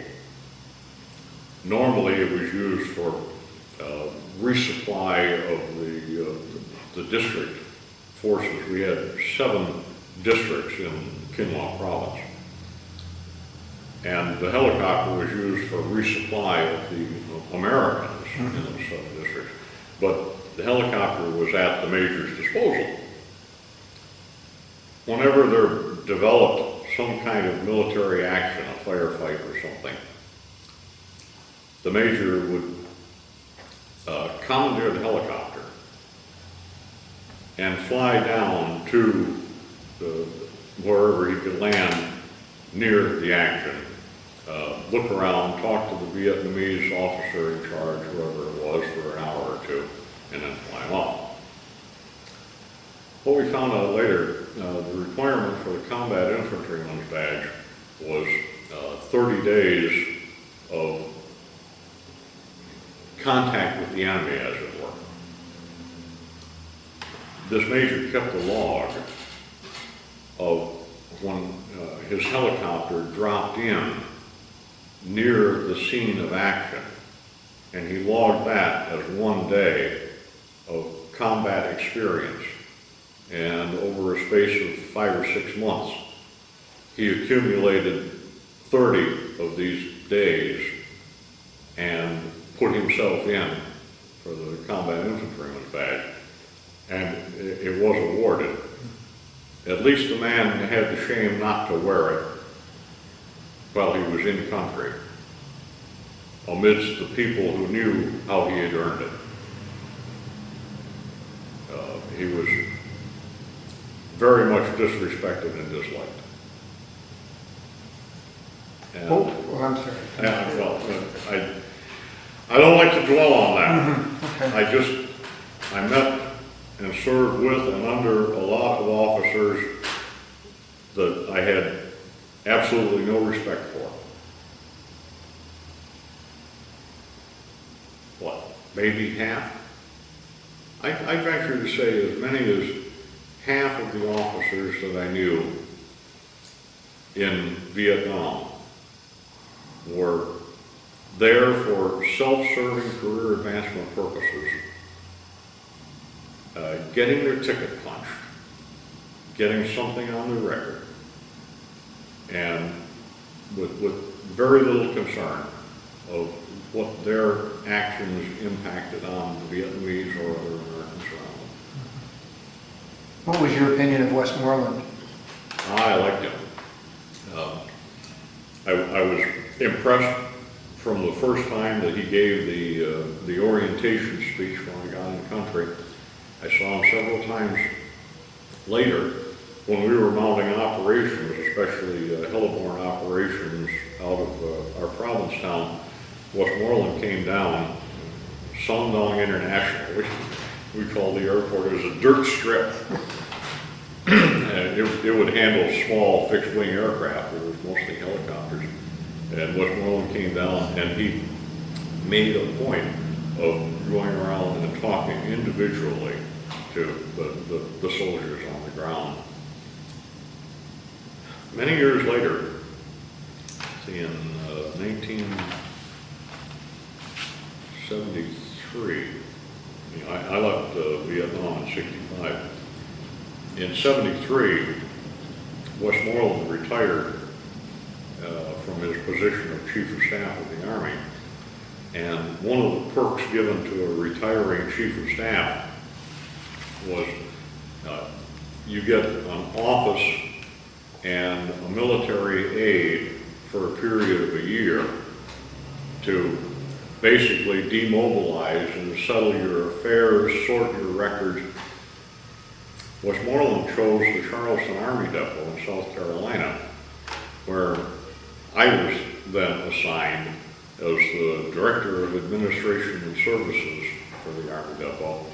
Speaker 2: Normally, it was used for resupply of the district forces. We had 7 districts in Kinloch province. And the helicopter was used for resupply of the Americans in those 7 districts. But the helicopter was at the major's disposal. Whenever there developed some kind of military action, a firefight or something, the major would commandeer the helicopter and fly down to wherever he could land near the action, look around, talk to the Vietnamese officer in charge, whoever it was, for an hour or 2, and then fly off. What we found out later, the requirement for the combat infantryman's badge was 30 days of contact with the enemy, as it were. This major kept a log of when his helicopter dropped in near the scene of action, and he logged that as 1 day of combat experience. And over a space of 5 or 6 months, he accumulated 30 of these days and put himself in for the combat infantryman's badge, and it was awarded. At least the man had the shame not to wear it while he was in country, amidst the people who knew how he had earned it. He was very much disrespected and disliked. And,
Speaker 1: Oh, I'm sorry.
Speaker 2: I don't like to dwell on that.
Speaker 1: Okay.
Speaker 2: I met and served with and under a lot of officers that I had absolutely no respect for. What, maybe half? I venture to say as many as half of the officers that I knew in Vietnam were there for self-serving career advancement purposes, getting their ticket punched, getting something on their record, and with very little concern of what their actions impacted on the Vietnamese or other Americans around them.
Speaker 1: What was your opinion of Westmoreland?
Speaker 2: I liked him. I was impressed from the first time that he gave the orientation speech when I got in the country. I saw him several times later when we were mounting operations, especially heliborne operations out of our province town. Westmoreland came down, Songdong International, which we called the airport. It was a dirt strip. And it would handle small fixed-wing aircraft. It was mostly helicopters. And Westmoreland came down, and he made a point of going around and talking individually to the soldiers on the ground. Many years later, in 1973, I left Vietnam in '65. In '73, Westmoreland retired from his position of Chief of Staff of the Army. And one of the perks given to a retiring Chief of Staff was you get an office and and a military aid for a period of a year to basically demobilize and settle your affairs, sort your records. Westmoreland chose the Charleston Army Depot in South Carolina, where I was then assigned as the Director of Administration and Services for the Army Depot.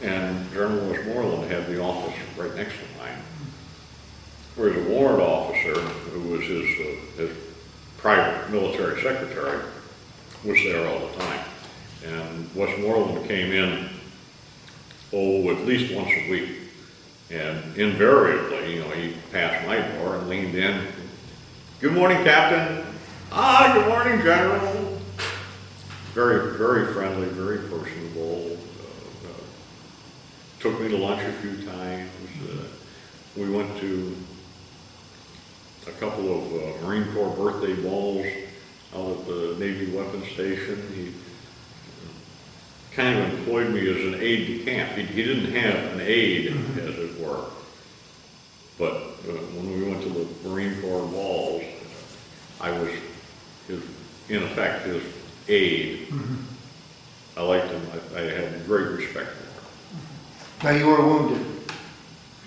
Speaker 2: And General Westmoreland had the office right next to mine. Whereas a warrant officer, who was his private military secretary, was there all the time. And Westmoreland came in, at least once a week. And invariably, he passed my door and leaned in. "Good morning, Captain." "Ah, good morning, General." Very, very friendly, very personable. Took me to lunch a few times. We went to a couple of Marine Corps birthday balls out at the Navy Weapons Station. He kind of employed me as an aide-de-camp. He didn't have an aide, as it were. But when we went to the Marine Corps balls, I was, in effect, his aide. I liked him. I had great respect for him.
Speaker 1: Now, you were wounded.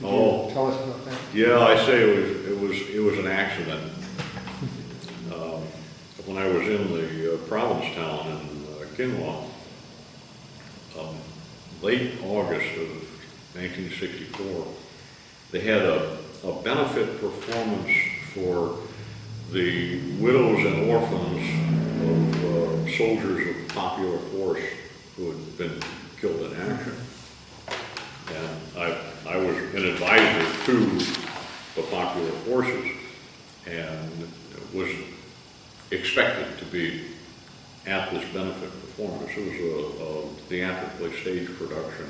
Speaker 1: Could
Speaker 2: Oh.
Speaker 1: you tell us about that?
Speaker 2: Yeah, I say it was an accident. When I was in the Provincetown in Kinloch, late August of 1964, they had a benefit performance for the widows and orphans of soldiers of Popular Force who had been killed in action. And I was an advisor to the Popular Forces and was expected to be at this benefit performance. It was a theatrically staged production,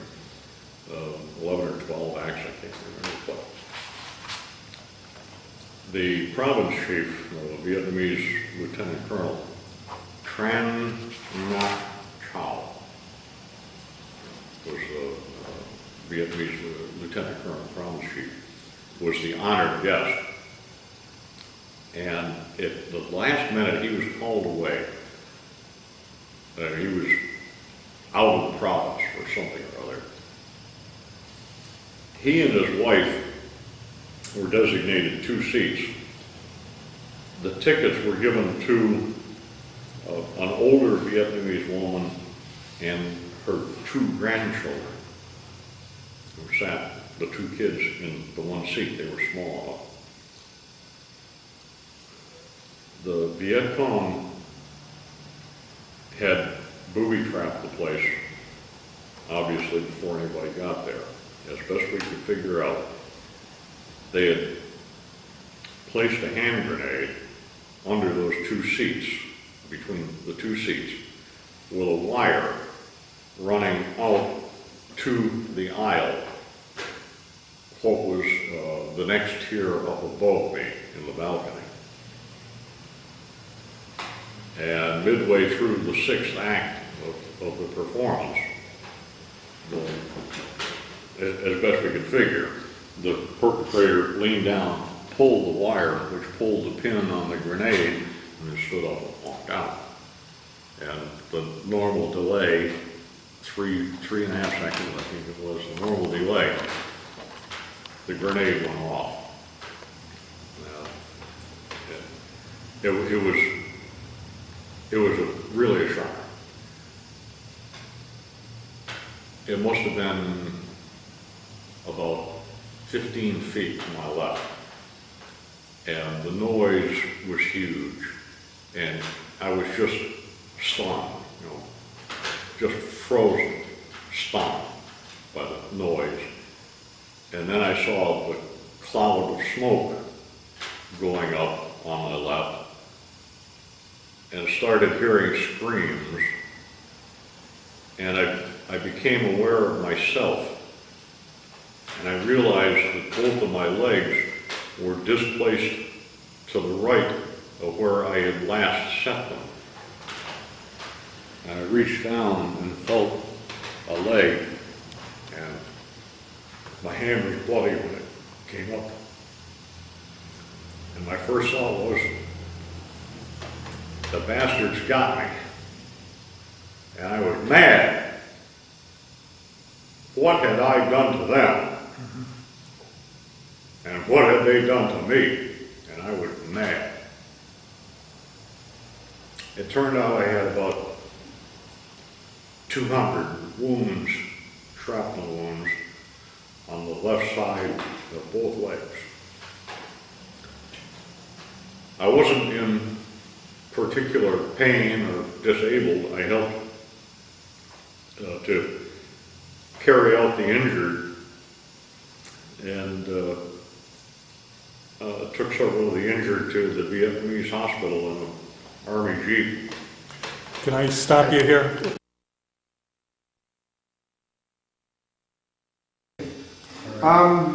Speaker 2: 11 or 12 acts, I can't remember what. The province chief, the Vietnamese Lieutenant Colonel, Tran Ngoc Chow, was the Vietnamese Lieutenant Colonel, province chief, was the honored guest. And at the last minute, he was called away. He was out of the province for something or other. He and his wife were designated 2 seats. The tickets were given to an older Vietnamese woman and her 2 grandchildren, who sat, the 2 kids, in the 1 seat. They were small enough. The Viet Cong had booby-trapped the place, obviously, before anybody got there. As best we could figure out, they had placed a hand grenade under those 2 seats, between the 2 seats, with a wire running out to the aisle, what was the next tier up above me in the balcony. And midway through the 6th act of the performance, as best we could figure, the perpetrator leaned down, pulled the wire, which pulled the pin on the grenade, and then stood up and walked out. And the normal delay, 3.5 seconds, I think it was, the normal delay, the grenade went off. It was really a shock. It must have been about 15 feet to my left. And the noise was huge. And I was just stunned, just frozen, stunned by the noise. And then I saw the cloud of smoke going up on my left, and started hearing screams, and I became aware of myself, and I realized that both of my legs were displaced to the right of where I had last set them. And I reached down and felt a leg, and my hand was bloody when it came up. And my first thought was, the bastards got me. And I was mad. What had I done to them? And what had they done to me? And I was mad. It turned out I had about 200 wounds, shrapnel wounds, on the left side of both legs. I wasn't in particular pain or disabled. I helped to carry out the injured and took several of the injured to the Vietnamese hospital in an Army Jeep.
Speaker 3: Can I stop you here?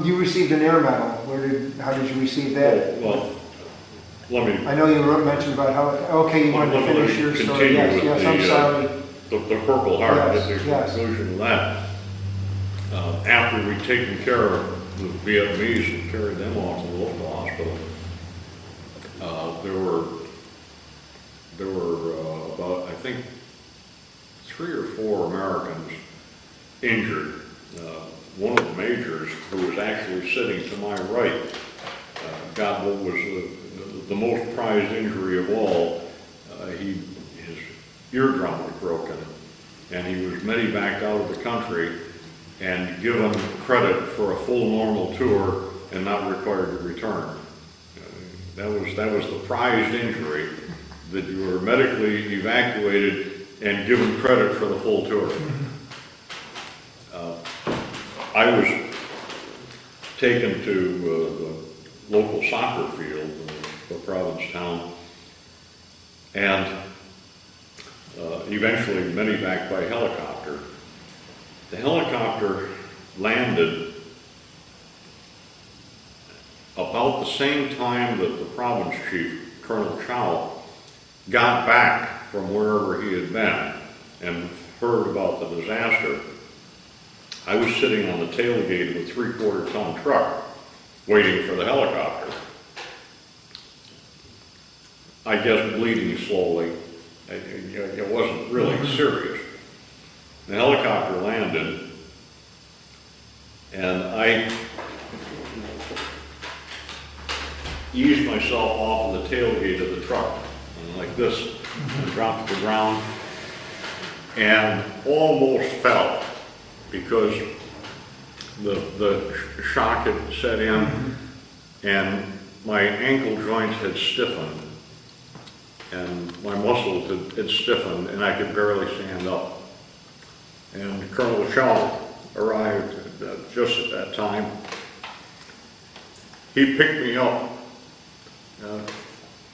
Speaker 1: You received an air medal. How did you receive that?
Speaker 2: Well, let me.
Speaker 1: I know you mentioned about how. Okay, you wanted to finish your story. Yes, yes. I'm sorry.
Speaker 2: The Purple Heart,
Speaker 1: Yes,
Speaker 2: at the
Speaker 1: yes.
Speaker 2: conclusion of that, after we'd taken care of the Vietnamese and carried them off to the local hospital, there were about, I think, 3 or 4 Americans injured. One of the majors, who was actually sitting to my right, got what was the most prized injury of all. His eardrum was broken, and he was medevaced out of the country and given credit for a full normal tour and not required to return. That was the prized injury, that you were medically evacuated and given credit for the full tour. I was taken to the local soccer field in the province town, and eventually medevaced by helicopter. The helicopter landed about the same time that the province chief, Colonel Chow, got back from wherever he had been and heard about the disaster. I was sitting on the tailgate of a 3/4-ton truck waiting for the helicopter. I guess bleeding slowly. It wasn't really serious. The helicopter landed, and I eased myself off of the tailgate of the truck, and like this, and dropped to the ground, and almost fell, because the shock had set in, and my ankle joints had stiffened, and my muscles had stiffened, and I could barely stand up. And Colonel Shaw arrived just at that time. He picked me up.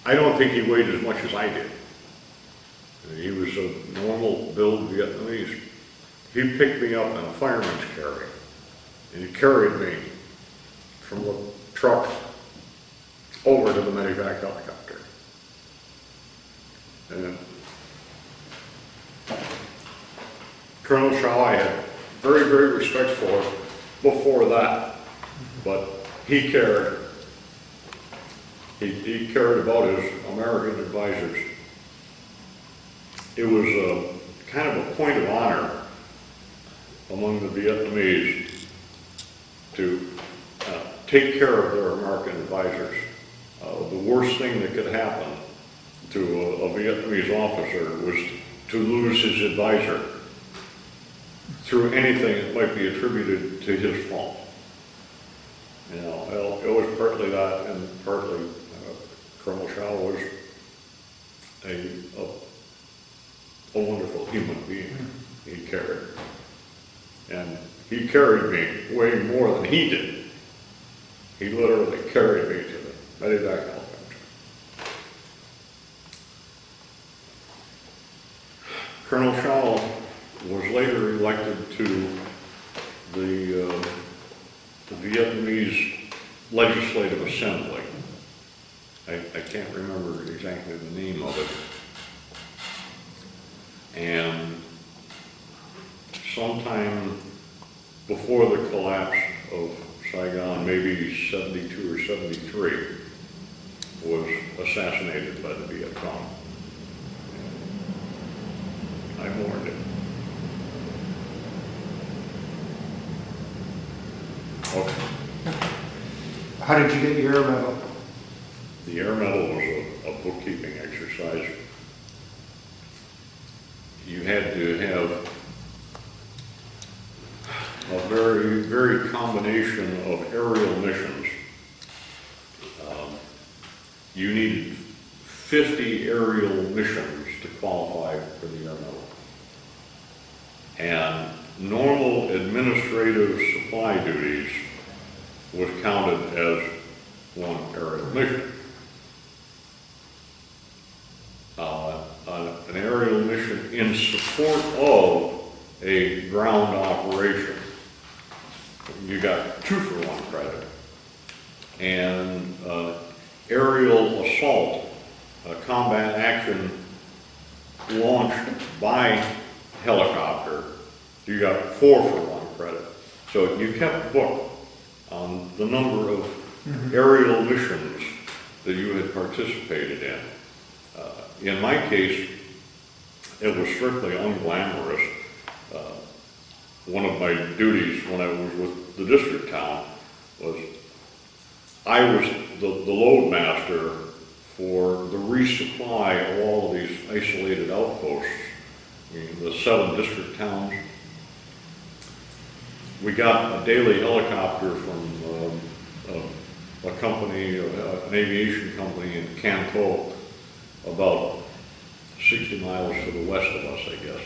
Speaker 2: I don't think he weighed as much as I did. He was a normal build Vietnamese. He picked me up in a fireman's carry, and he carried me from the truck over to the medevac helicopter. And Colonel Shaw I had very, very respect for before that, but he cared. He cared about his American advisors. It was a kind of a point of honor among the Vietnamese to take care of their American advisors. The worst thing that could happen to a Vietnamese officer was to lose his advisor through anything that might be attributed to his fault. You know, it was partly that, and partly Colonel Shaw was a wonderful human being. He cared. And he carried me way more than he did. He literally carried me to the medevac helicopter. Colonel Shaw was later elected to the Vietnamese Legislative Assembly. I can't remember exactly the name of it. And sometime before the collapse of Saigon, maybe 72 or 73, assassinated by the Viet Cong. I mourned him. Okay.
Speaker 1: How did you get your air medal?
Speaker 2: The Air Medal was a bookkeeping exercise. You had to have a very, very combination of aerial missions. You needed 50 aerial missions to qualify for the Air Medal. And normal administrative supply duties was counted as one aerial mission. An aerial mission in support of a ground operation, you got 2 for 1 credit. And aerial assault, combat action launched by helicopter, you got 4 for 1 credit. So you kept book on the number of aerial missions that you had participated in. In my case, it was strictly unglamorous. One of my duties when I was with the district town was I was the load master for the resupply of all of these isolated outposts. I mean, the 7 district towns. We got a daily helicopter from a company, an aviation company in Canton, about 60 miles to the west of us, I guess.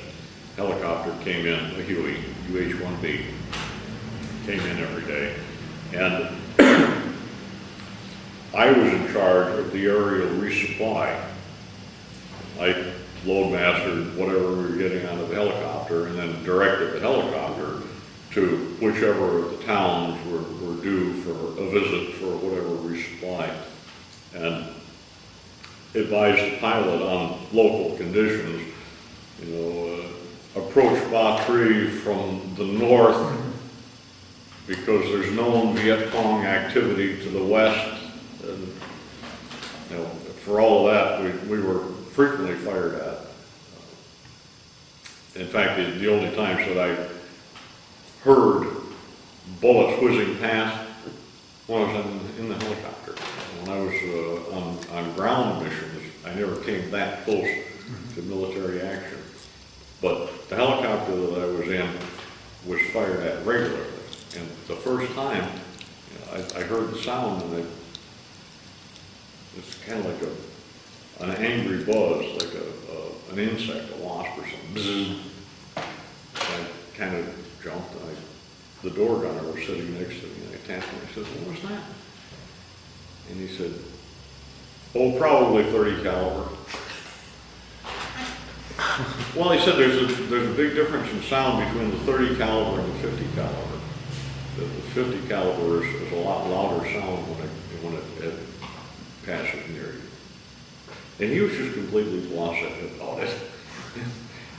Speaker 2: Helicopter came in, a Huey, UH-1B, came in every day. And I was in charge of the aerial resupply. I load mastered whatever we were getting out of the helicopter and then directed the helicopter to whichever of the towns were due for a visit for whatever resupply. And advised the pilot on local conditions, approach Battery from the north because there's known Viet Cong activity to the west. And, for all of that, we were frequently fired at. In fact, the only times that I heard bullets whizzing past when I was in the helicopter. When I was on ground missions, I never came that close to military action. But the helicopter that I was in was fired at regularly. And the first time, I heard the sound, and it's kind of like an angry buzz, like an insect, a wasp or something. Bzzz. I kind of jumped, and the door gunner was sitting next to me, and I tapped him. I said, "What was that?" And he said, "Oh, probably 30 caliber." Well, he said there's a big difference in sound between the 30 caliber and the 50 caliber. The 50 caliber is a lot louder sound when it passes near you. And he was just completely blasé about it.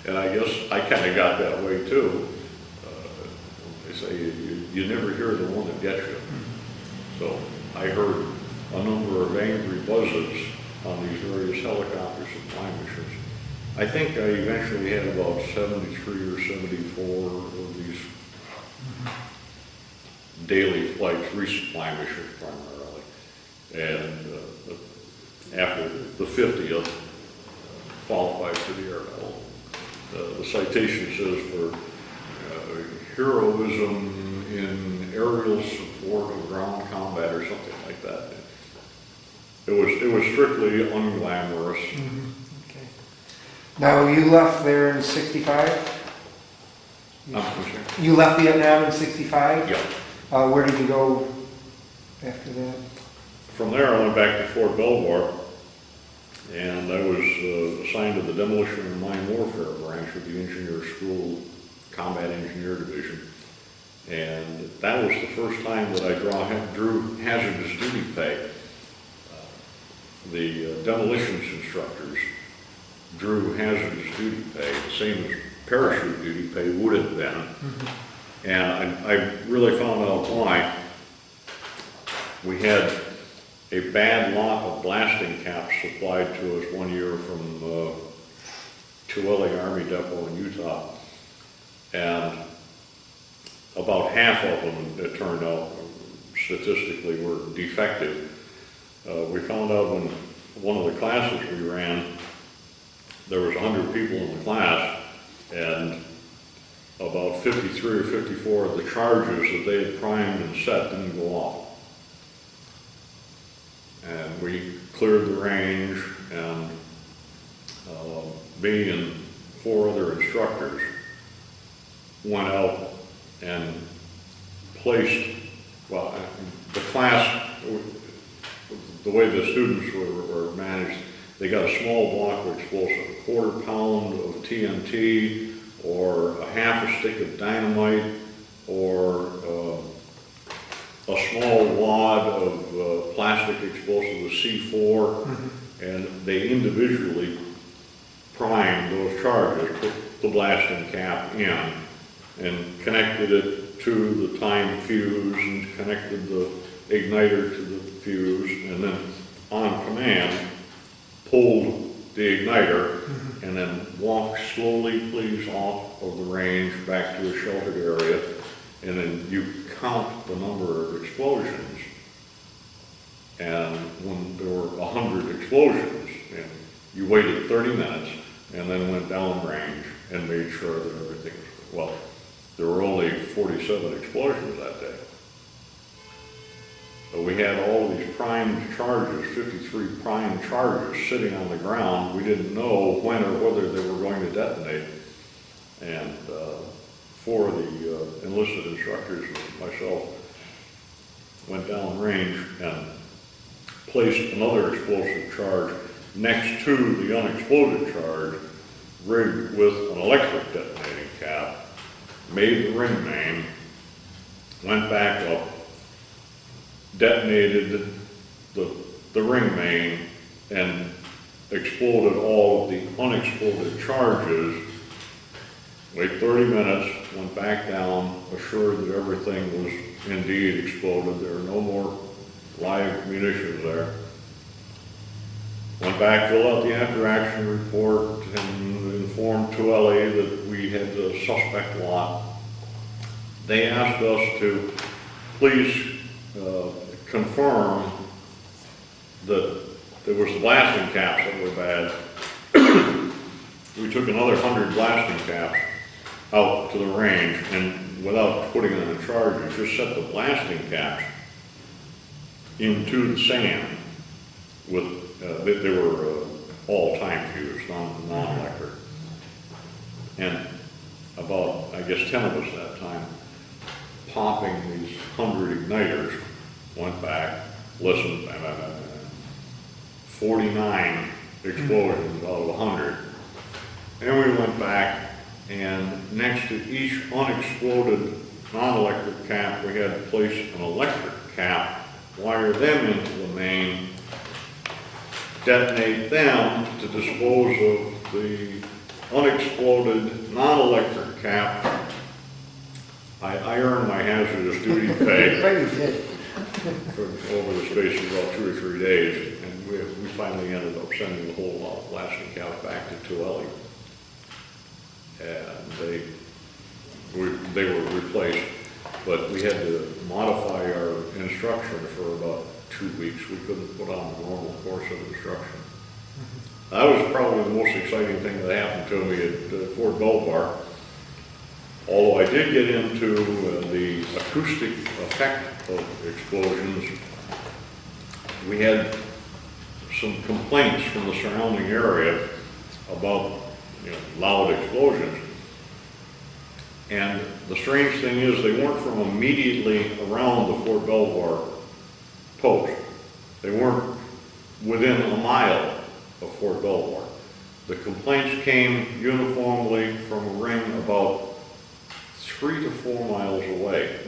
Speaker 2: And I guess I kind of got that way too. They say you never hear the one that gets you. So I heard a number of angry buzzes on these various helicopter supply missions. I think I eventually had about 73 or 74 of these daily flights, resupply missions primarily. And after the 50th, qualified for the Air Medal. The citation says for heroism in aerial support of ground combat or something like that. It was strictly unglamorous.
Speaker 1: Okay. Now, you left there in 65? You left Vietnam in 65?
Speaker 2: Yeah.
Speaker 1: Where did you go after that?
Speaker 2: From there, I went back to Fort Belvoir, and I was assigned to the Demolition and Mine Warfare branch of the Engineer School Combat Engineer Division. And that was the first time that I drew hazardous duty pay. The demolitions instructors drew hazardous duty pay, the same as parachute duty pay would have been. And I really found out why. We had a bad lot of blasting caps supplied to us one year from Tooele Army Depot in Utah. And about half of them, it turned out, statistically, were defective. We found out when one of the classes we ran, there was 100 people in the class, and about 53 or 54 of the charges that they had primed and set didn't go off. And we cleared the range, and me and 4 other instructors went out and placed, well, the class, the way the students were managed, they got a small block of explosive, a quarter pound of TNT, or a half a stick of dynamite, or a small wad of plastic explosive, the C4, and they individually primed those charges, put the blasting cap in, and connected it to the timed fuse, and connected the igniter to the fuse, and then on command pulled the igniter, and then walked slowly, please, off of the range back to a sheltered area, and then you count the number of explosions. And when there were 100 explosions, and you waited 30 minutes, and then went down range and made sure that everything was, well, there were only 47 explosions that day. But we had all of these primed charges, 53 primed charges sitting on the ground. We didn't know when or whether they were going to detonate. And 4 of the enlisted instructors and myself went down range and placed another explosive charge next to the unexploded charge, rigged with an electric detonating cap, made the ring main, went back up, detonated the ring main, and exploded all of the unexploded charges. Wait 30 minutes, went back down, assured that everything was indeed exploded. There were no more live munitions there. Went back, filled out the after-action report, and informed Tooele that we had the suspect lot. They asked us to please confirm that there was the blasting caps that were bad. We took another 100 blasting caps out to the range, and without putting on the charges, just set the blasting caps into the sand with, they were all time fused, non-electric. And about, I guess, 10 of us that time, popping these 100 igniters, went back, listened, 49 explosions out of 100. And we went back, and next to each unexploded non-electric cap, we had to place an electric cap, wire them into the main, detonate them to dispose of the unexploded non-electric cap. I earned my hazardous duty pay for over the space of about 2 or 3 days, and we finally ended up sending the whole lot of blasting caps back to Tooele. And they were replaced, but we had to modify our instruction for about 2 weeks. We couldn't put on the normal course of instruction. That was probably the most exciting thing that happened to me at Fort Belvoir. Although I did get into the acoustic effect of explosions, we had some complaints from the surrounding area about loud explosions. And the strange thing is, they weren't from immediately around the Fort Belvoir post. They weren't within a mile of Fort Belvoir. The complaints came uniformly from a ring about 3 to 4 miles away.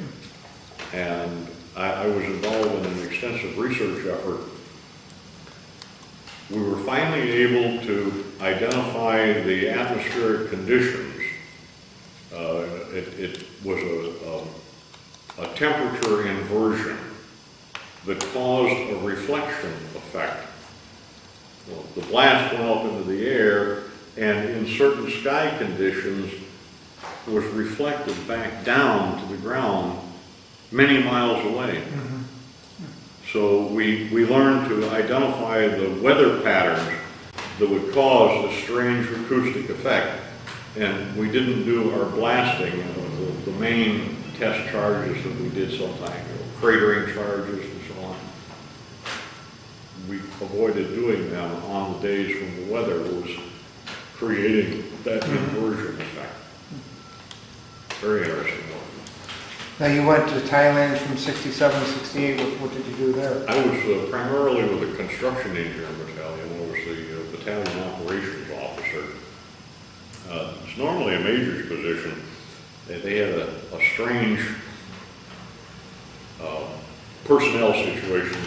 Speaker 2: And I was involved in an extensive research effort. We were finally able to identify the atmospheric conditions. It was a temperature inversion that caused a reflection effect. Well, the blast went up into the air, and in certain sky conditions was reflected back down to the ground many miles away. So we learned to identify the weather patterns that would cause a strange acoustic effect. And we didn't do our blasting, the main test charges that we did sometimes, cratering charges and so on. We avoided doing them on the days when the weather was creating that inversion effect. Very interesting.
Speaker 1: Now, you went to Thailand from 67 to 68. What did you do there?
Speaker 2: I was primarily with the construction engineering battalion. I was the battalion operations officer. It's normally a major's position. They had a strange personnel situation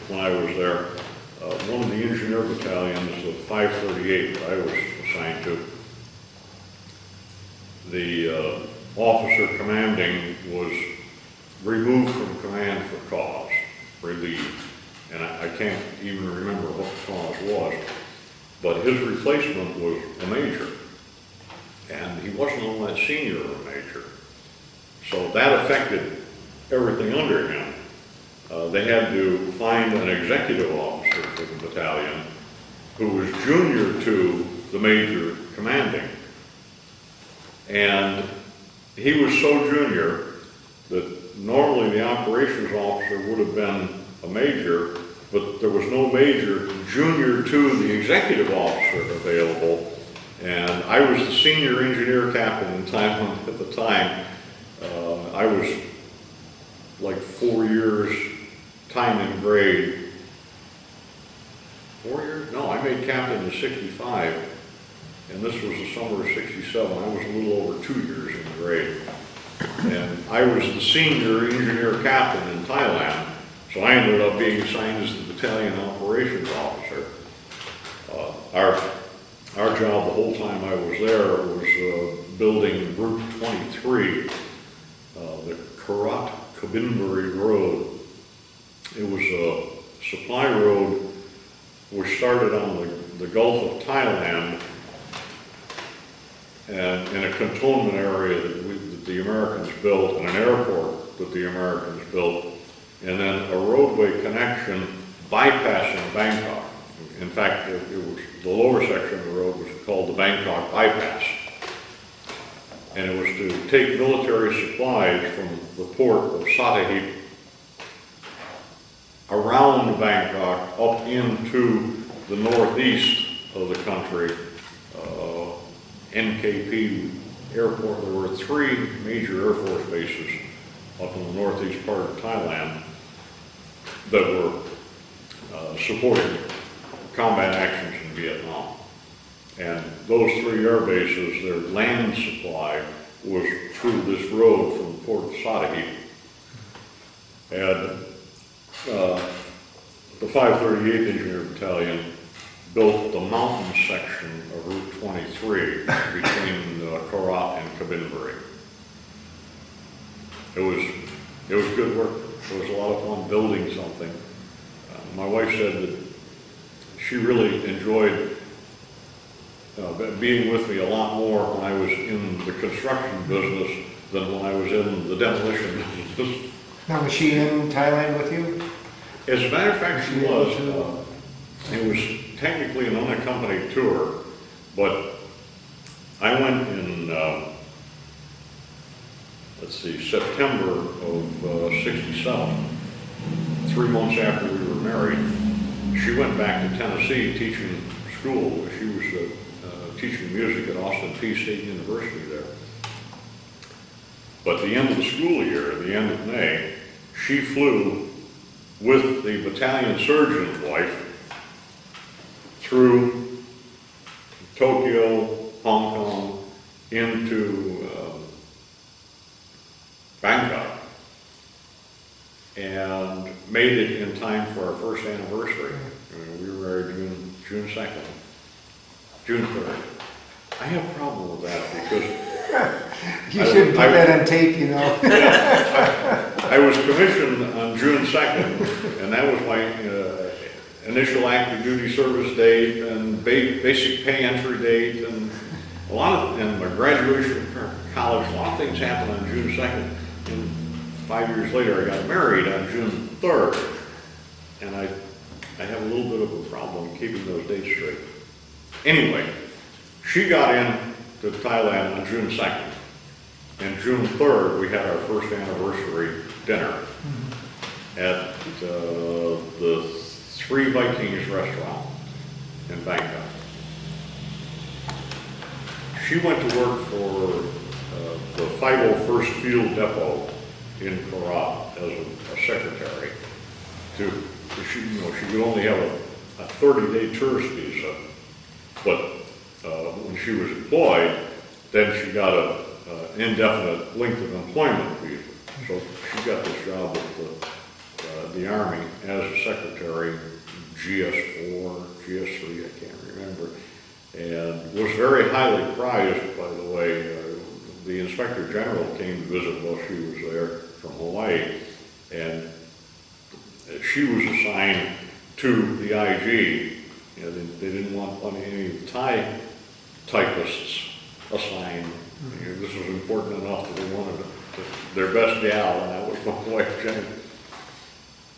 Speaker 2: when I was there. One of the engineer battalions, the 538 that I was assigned to, the officer commanding was removed from command for cause, relieved. And I can't even remember what the cause was, but his replacement was a major. And he wasn't all that senior of a major. So that affected everything under him. They had to find an executive officer for the battalion who was junior to the major commanding. And he was so junior that normally the operations officer would have been a major, but there was no major junior to the executive officer available. And I was the senior engineer captain in Thailand at the time. I was like 4 years time and grade. 4 years? No, I made captain in 65. And this was the summer of 67. I was a little over 2 years in grade. And I was the senior engineer captain in Thailand. So I ended up being assigned as the battalion operations officer. Our job the whole time I was there was building Route 23, the Karat-Kabinbury Road. It was a supply road which started on the Gulf of Thailand and in a cantonment area that the Americans built, and an airport that the Americans built, and then a roadway connection bypassing Bangkok. In fact, it was the lower section of the road was called the Bangkok Bypass. And it was to take military supplies from the port of Sattahip around Bangkok up into the northeast of the country. NKP Airport, there were 3 major Air Force bases up in the northeast part of Thailand that were supporting combat actions in Vietnam. And those 3 air bases, their land supply was through this road from the port of Sattahip. And the 538th Engineer Battalion built the mountain section of Route 23 between Korat and Kabinbury. It was good work. It was a lot of fun building something. My wife said that she really enjoyed being with me a lot more when I was in the construction business than when I was in the demolition business.
Speaker 1: Now, was she in Thailand with you?
Speaker 2: As a matter of fact, she was. It was technically an unaccompanied tour, but I went in, September of 67, 3 months after we were married. She went back to Tennessee teaching school. She was teaching music at Austin Peay State University there. But the end of the school year, at the end of May, she flew with the battalion surgeon's wife through Tokyo, Hong Kong, into Bangkok, and made it in time for our first anniversary. We were married June 2nd, June 3rd. I have a problem with that because
Speaker 1: You shouldn't put that on tape, you know.
Speaker 2: I was commissioned on June 2nd, and that was my initial active duty service date and basic pay entry date, and and my graduation from college. A lot of things happened on June 2nd, and 5 years later I got married on June 3rd, and I have a little bit of a problem keeping those dates straight. Anyway, she got in to Thailand on June 2nd, and June 3rd we had our first anniversary dinner at the Three Vikings restaurant in Bangkok. She went to work for the 501st Field Depot in Korat as a secretary. She could only have a 30-day tourist visa, but when she was employed, then she got an indefinite length of employment visa. So she got this job with the Army as a secretary, GS4, GS3, I can't remember, and was very highly prized, by the way. The Inspector General came to visit while she was there from Hawaii, and she was assigned to the IG. They didn't want any Thai typists assigned. This was important enough that they wanted their best gal, and that was my wife, Jenny.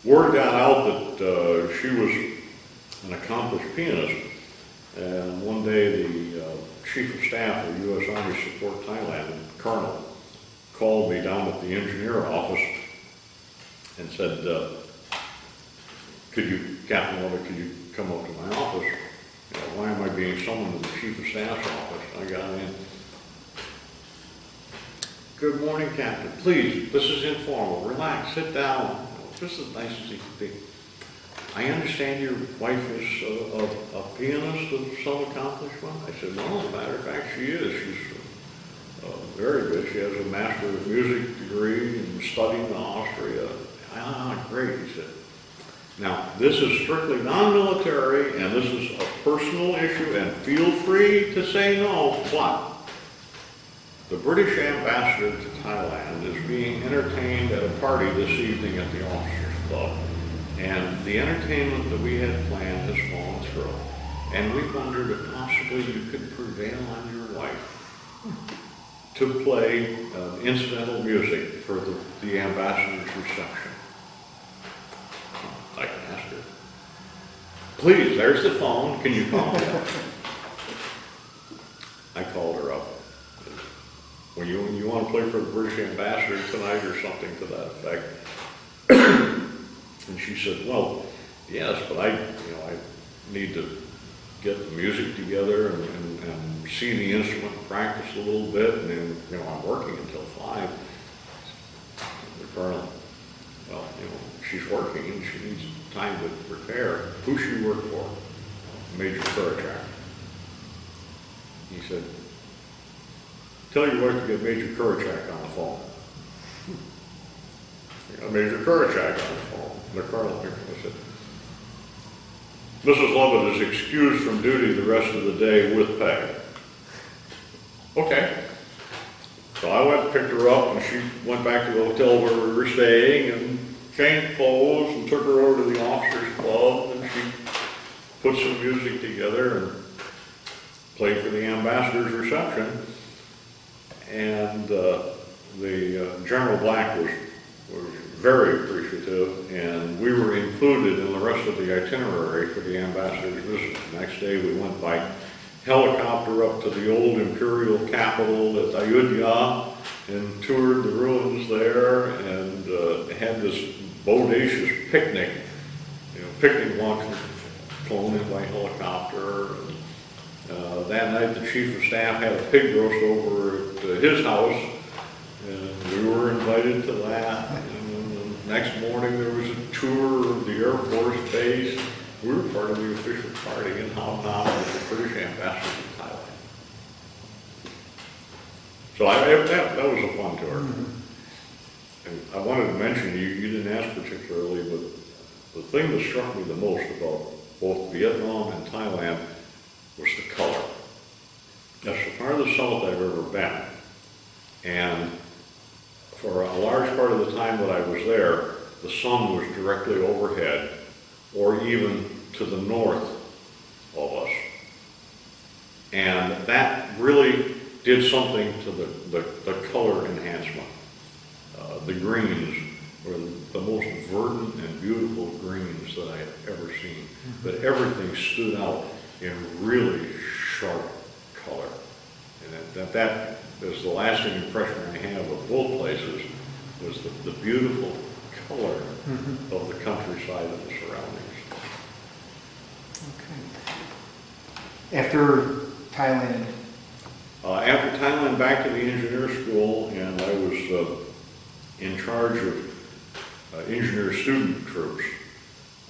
Speaker 2: Word got out that she was an accomplished pianist, and one day the Chief of Staff of the U.S. Army Support Thailand, Colonel, called me down at the engineer office and said, Captain Lovett, could you come up to my office? Why am I being summoned to the Chief of Staff's office? I got in. Good morning, Captain. Please, this is informal. Relax, sit down. Just as nice as he could be. I understand your wife is a pianist of some accomplishment. I said, no, as a matter of fact, she is. She's very good. She has a Master of Music degree and studying in Austria. Ah, great, he said. Now, this is strictly non-military, and this is a personal issue, and feel free to say no, but the British ambassador to Thailand is being entertained at a party this evening at the Officers Club. And the entertainment that we had planned has fallen through. And we wondered if possibly you could prevail on your wife to play incidental music for the ambassador's reception. I can ask her. Please, there's the phone. Can you call me up? I called her up. When you want to play for the British ambassador tonight or something to that effect. And she said, well, yes, but I need to get the music together and see the instrument, practice a little bit, and then, I'm working until 5. The Colonel, well, she's working and she needs time to prepare. Who she work for? Major Kurachak. He said, tell your wife to get Major Kurachak on the phone. I got Major Kurachak on the phone. The Colonel here, I said, Mrs. Lovett is excused from duty the rest of the day with pay. Okay. So I went and picked her up, and she went back to the hotel where we were staying and changed clothes and took her over to the Officers Club, and she put some music together and played for the ambassador's reception. And the General Black was very appreciative, and we were included in the rest of the itinerary for the ambassador's visit. The next day we went by helicopter up to the old imperial capital at Ayodhya and toured the ruins there, and had this bodacious picnic, picnic lunch flown in by helicopter. That night the Chief of Staff had a pig roast over at his house, and we were invited to that. Next morning there was a tour of the Air Force Base. We were part of the official party in Hong Kong with the British ambassador to Thailand. So that was a fun tour. And I wanted to mention, you didn't ask particularly, but the thing that struck me the most about both Vietnam and Thailand was the color. That's the farthest south I've ever been. And for a large part of the time that I was there, the sun was directly overhead or even to the north of us. And that really did something to the color enhancement. The greens were the most verdant and beautiful greens that I had ever seen. But everything stood out in really sharp color. And that is the lasting impression I have of both places, was the beautiful color of the countryside and the surroundings.
Speaker 1: Okay. After Thailand,
Speaker 2: After Thailand, back to the engineer school, and I was in charge of engineer student troops.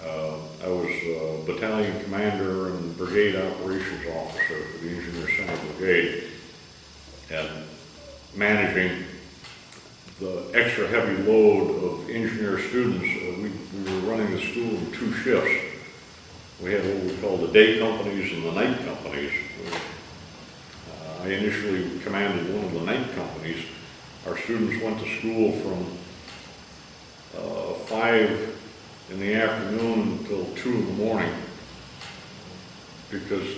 Speaker 2: I was battalion commander and brigade operations officer for the Engineer Center Brigade, and managing the extra heavy load of engineer students. We were running the school in 2 shifts. We had what we called the day companies and the night companies. I initially commanded one of the night companies. Our students went to school from 5 in the afternoon until 2 in the morning because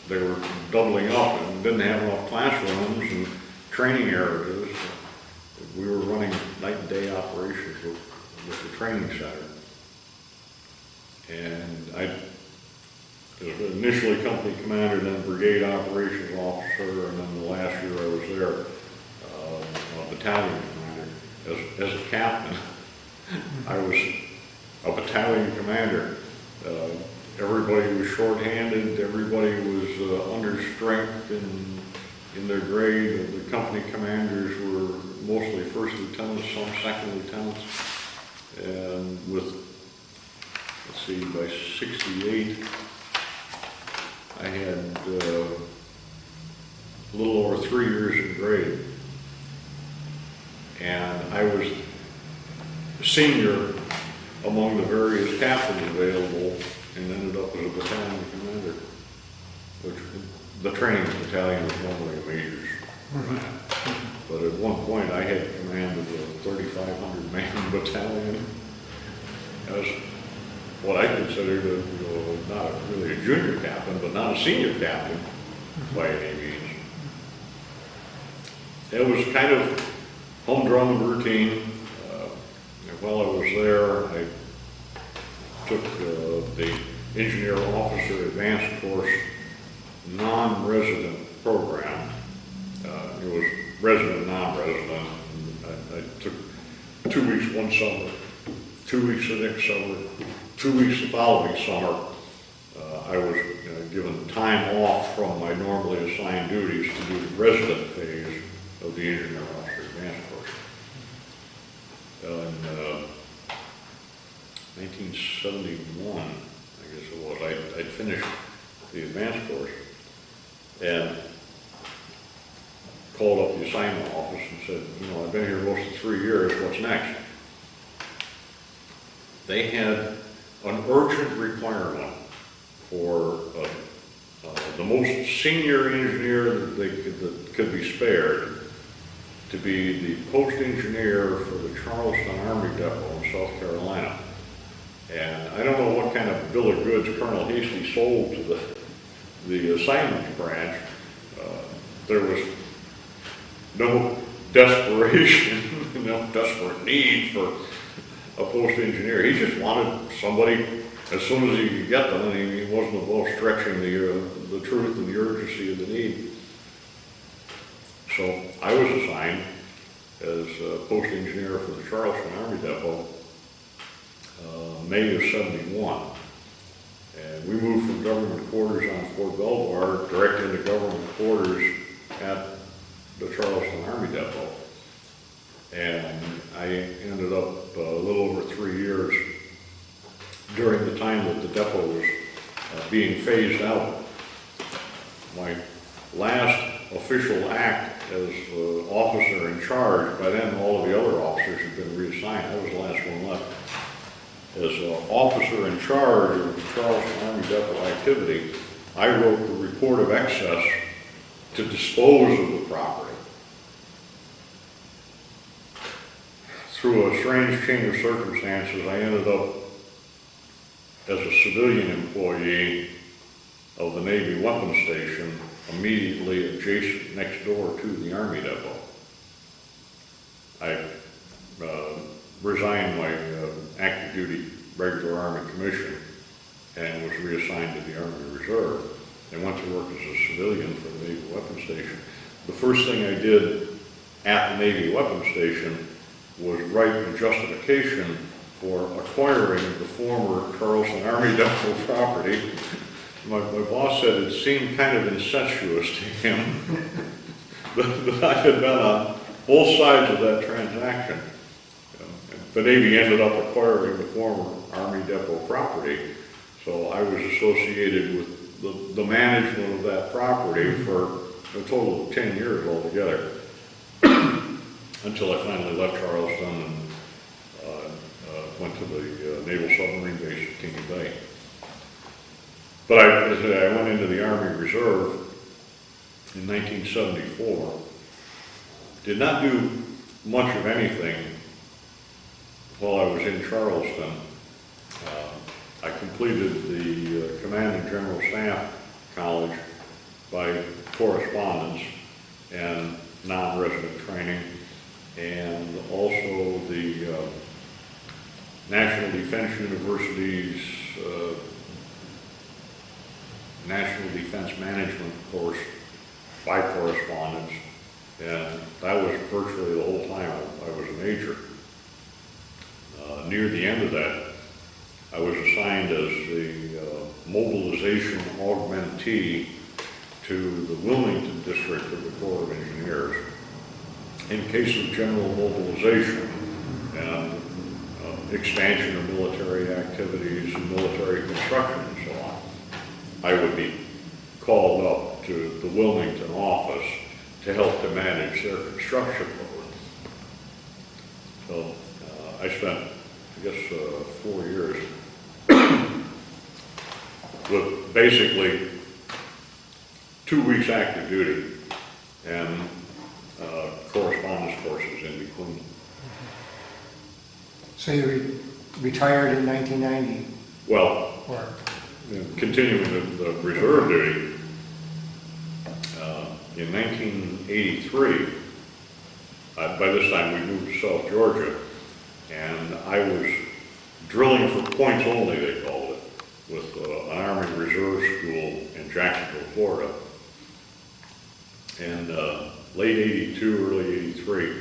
Speaker 2: they were doubling up and didn't have enough classrooms and training areas. We were running night and day operations with the training center. And I was initially company commander, then brigade operations officer, and then the last year I was there, battalion commander. As a captain, I was a battalion commander. Everybody was shorthanded, everybody was under strength in their grade. The company commanders were mostly first lieutenants, some second lieutenants. And with, let's see, by 68, I had a little over 3 years in grade. And I was senior among the various captains available and ended up as a battalion commander, which the training battalion was normally a major's command. But at one point I had command of a 3,500 man battalion as what I considered not really a junior captain, but not a senior captain by any means. It was kind of humdrum routine. While I was there, I took the engineer officer advanced course non-resident program. It was resident, non-resident. I took 2 weeks one summer, 2 weeks the next summer, 2 weeks the following summer. I was given time off from my normally assigned duties to do the resident phase of the engineer officer advanced course. In 1971, I guess it was, I'd finished the advanced course and called up the assignment office and said, I've been here most of 3 years, what's next? They had an urgent requirement for the most senior engineer that could be spared to be the post engineer for the Charleston Army Depot in South Carolina. And I don't know what kind of bill of goods Colonel Hasty sold to the assignment branch. There was no desperation, no desperate need for a post engineer. He just wanted somebody as soon as he could get them, and he wasn't above stretching the truth and the urgency of the need. So I was assigned as post engineer for the Charleston Army Depot May of '71. And we moved from government quarters on Fort Belvoir direct into government quarters at the Charleston Army Depot. And I ended up a little over 3 years during the time that the depot was being phased out. My last official act as officer in charge, by then all of the other officers had been reassigned. I was the last one left. As officer in charge of the Charleston Army Depot activity, I wrote the report of excess to dispose of the property. through a strange chain of circumstances, I ended up as a civilian employee of the Navy weapons station immediately adjacent next door to the Army depot. I resigned my active duty regular Army commission and was reassigned to the Army Reserve and went to work as a civilian for the Navy weapons station. The first thing I did at the Navy weapons station was write a justification for acquiring the former Charleston Army Depot property. My boss said it seemed kind of incestuous to him that I had been on both sides of that transaction. The Navy ended up acquiring the former Army Depot property, so I was associated with the management of that property for a total of 10 years altogether, until I finally left Charleston and went to the Naval submarine base at King Bay. But I went into the Army Reserve in 1974. Did not do much of anything while I was in Charleston. I completed the Command and General Staff College by correspondence and non-resident training, and also the National Defense University's National Defense Management course by correspondence, and that was virtually the whole time I was a major. Near the end of that, I was assigned as the mobilization augmentee to the Wilmington district of the Corps of Engineers in case of general mobilization and expansion of military activities and military construction and so on. I would be called up to the Wilmington office to help to manage their construction load. So I spent, I guess, 4 years with basically 2 weeks active duty and correspondence courses in between.
Speaker 1: So you retired in 1990?
Speaker 2: Well,
Speaker 1: Or
Speaker 2: continuing the reserve duty, in 1983, by this time we moved to South Georgia, and I was drilling for points only, they called it, with an Army Reserve School in Jacksonville, Florida. And late 82, early 83,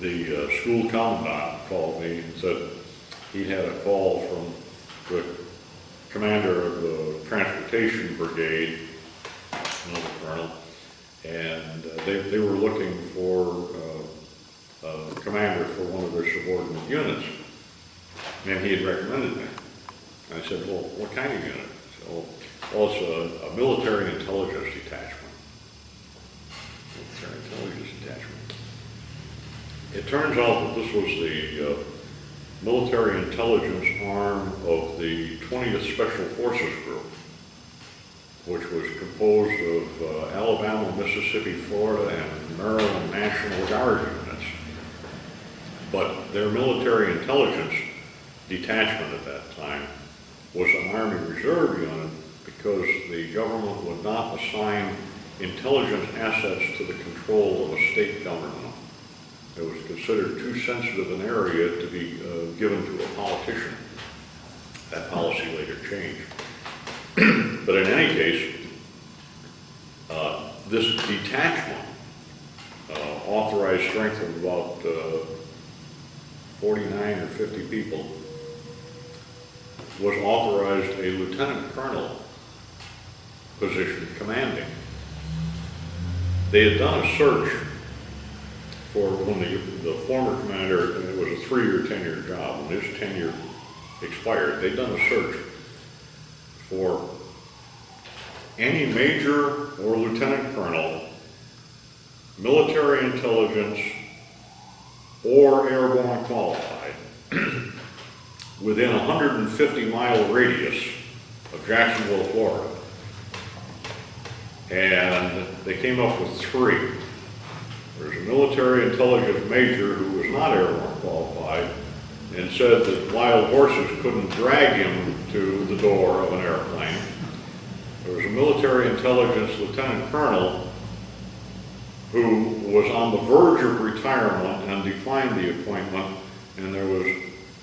Speaker 2: the school commandant called me and said he had a call from the commander of the Transportation Brigade, another colonel, and they were looking for a commander for one of their subordinate units, and he had recommended me. And I said, well, what kind of unit? So, well, it's a military intelligence detachment. Military intelligence detachment. It turns out that this was the military intelligence arm of the 20th Special Forces Group, which was composed of Alabama, Mississippi, Florida, and Maryland National Guard units. But their military intelligence detachment at that time was an Army Reserve unit because the government would not assign intelligence assets to the control of a state government. It was considered too sensitive an area to be given to a politician. That policy later changed. But in any case, this detachment, authorized strength of about 49 or 50 people, was authorized a lieutenant colonel position commanding. They had done a search for when the former commander, and it was a 3-year tenure job, when his tenure expired, they'd done a search for any major or lieutenant colonel, military intelligence, or airborne qualified within a 150-mile radius of Jacksonville, Florida. And they came up with 3. There's a military intelligence major who was not airborne qualified and said that wild horses couldn't drag him to the door of an airplane. There was a military intelligence lieutenant colonel who was on the verge of retirement and declined the appointment, and there was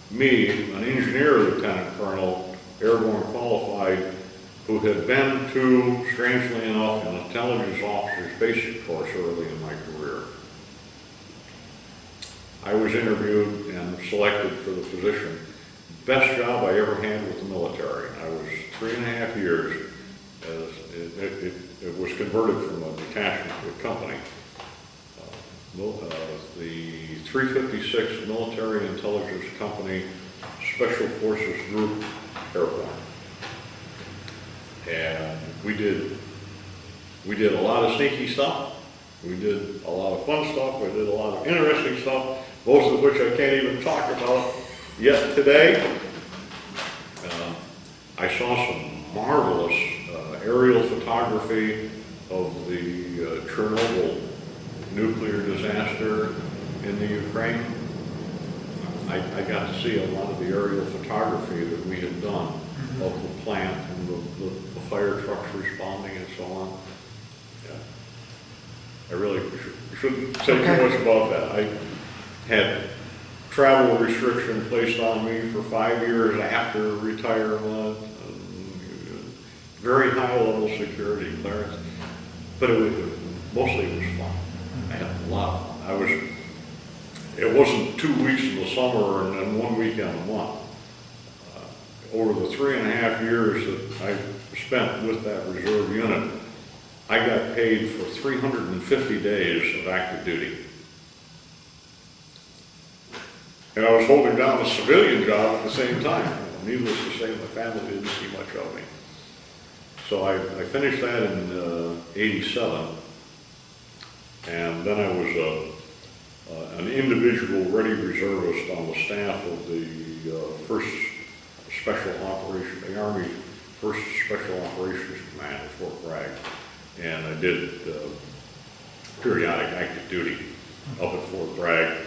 Speaker 2: me, an engineer lieutenant colonel, airborne qualified, who had been to, strangely enough, an intelligence officer's basic course early in my career. I was interviewed and selected for the position. Best job I ever had with the military. I was 3.5 years as it was converted from a detachment to a company. The 356 Military Intelligence Company Special Forces Group Airborne. And we did a lot of sneaky stuff. We did a lot of fun stuff. We did a lot of interesting stuff, most of which I can't even talk about yet today. I saw some marvelous aerial photography of the Chernobyl nuclear disaster in the Ukraine. I got to see a lot of the aerial photography that we had done of the plant and the fire trucks responding and so on. Yeah. I really shouldn't say too much about that. I had travel restriction placed on me for 5 years after retirement. Very high level security clearance, but mostly it was fun. I had a lot of fun. It wasn't 2 weeks in the summer and then 1 weekend a month. Over the 3.5 years that I spent with that reserve unit, I got paid for 350 days of active duty. And I was holding down a civilian job at the same time. Needless to say, my family didn't see much of me. So I finished that in '87, and then I was an individual ready reservist on the staff of the the Army First Special Operations Command at Fort Bragg, and I did periodic active duty up at Fort Bragg,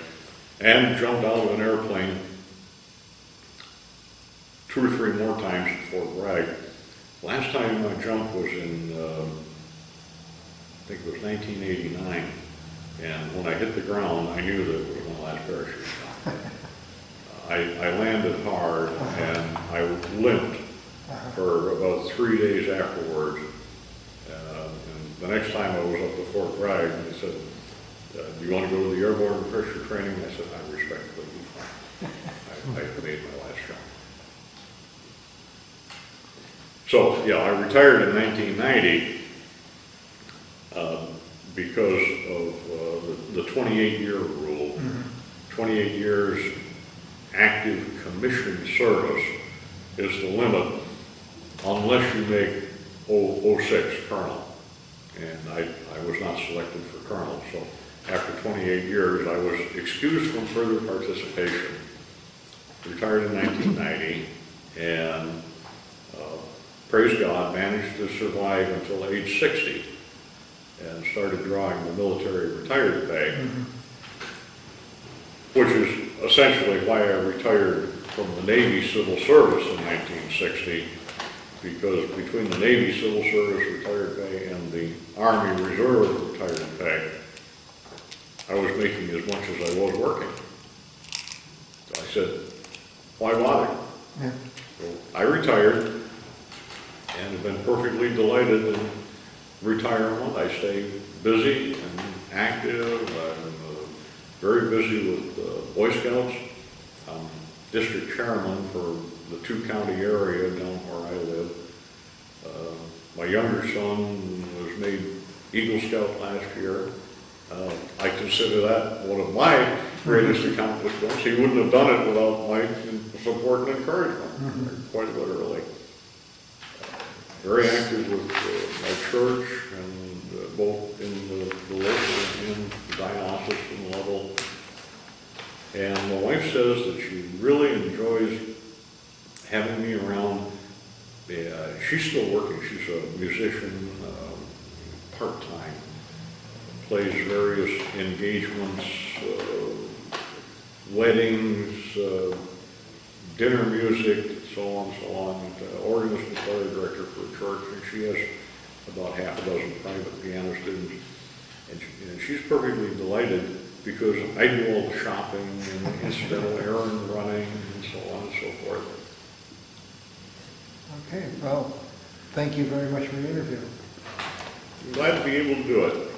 Speaker 2: and jumped out of an airplane 2 or 3 more times at Fort Bragg. Last time I jumped was in, I think it was 1989, and when I hit the ground, I knew that it was my last parachute shot. I landed hard, and I limped for about 3 days afterwards. And the next time I was up to Fort Bragg, they said, do you want to go to the airborne pressure training? I said, I respectfully decline. I made my last shot. So, yeah, I retired in 1990 because of the 28-year rule. 28 years active commissioned service is the limit unless you make 06 colonel. And I was not selected for colonel. So after 28 years, I was excused from further participation. Retired in 1990, and praise God, managed to survive until age 60 and started drawing the military retired pay, which is essentially why I retired from the Navy Civil Service in 1960, because between the Navy Civil Service retired pay and the Army Reserve retired pay, I was making as much as I was working. So I said, why bother? Yeah. So I retired and have been perfectly delighted in retirement. I stay busy and active. I'm very busy with Boy Scouts. I'm district chairman for the 2-county area down where I live. My younger son was made Eagle Scout last year. I consider that one of my greatest accomplishments. He wouldn't have done it without my support and encouragement quite a bit early. Very active with my church, and both in the local and the diocesan level. And my wife says that she really enjoys having me around. She's still working. She's a musician, part-time. plays various engagements, weddings, dinner music, so on and so on. Organist and choir director for a church, and she has about half a dozen private piano students. And she's perfectly delighted because I do all the shopping and incidental errand running and so on and so forth.
Speaker 1: Okay, well, thank you very much for the interview.
Speaker 2: I'm glad to be able to do it.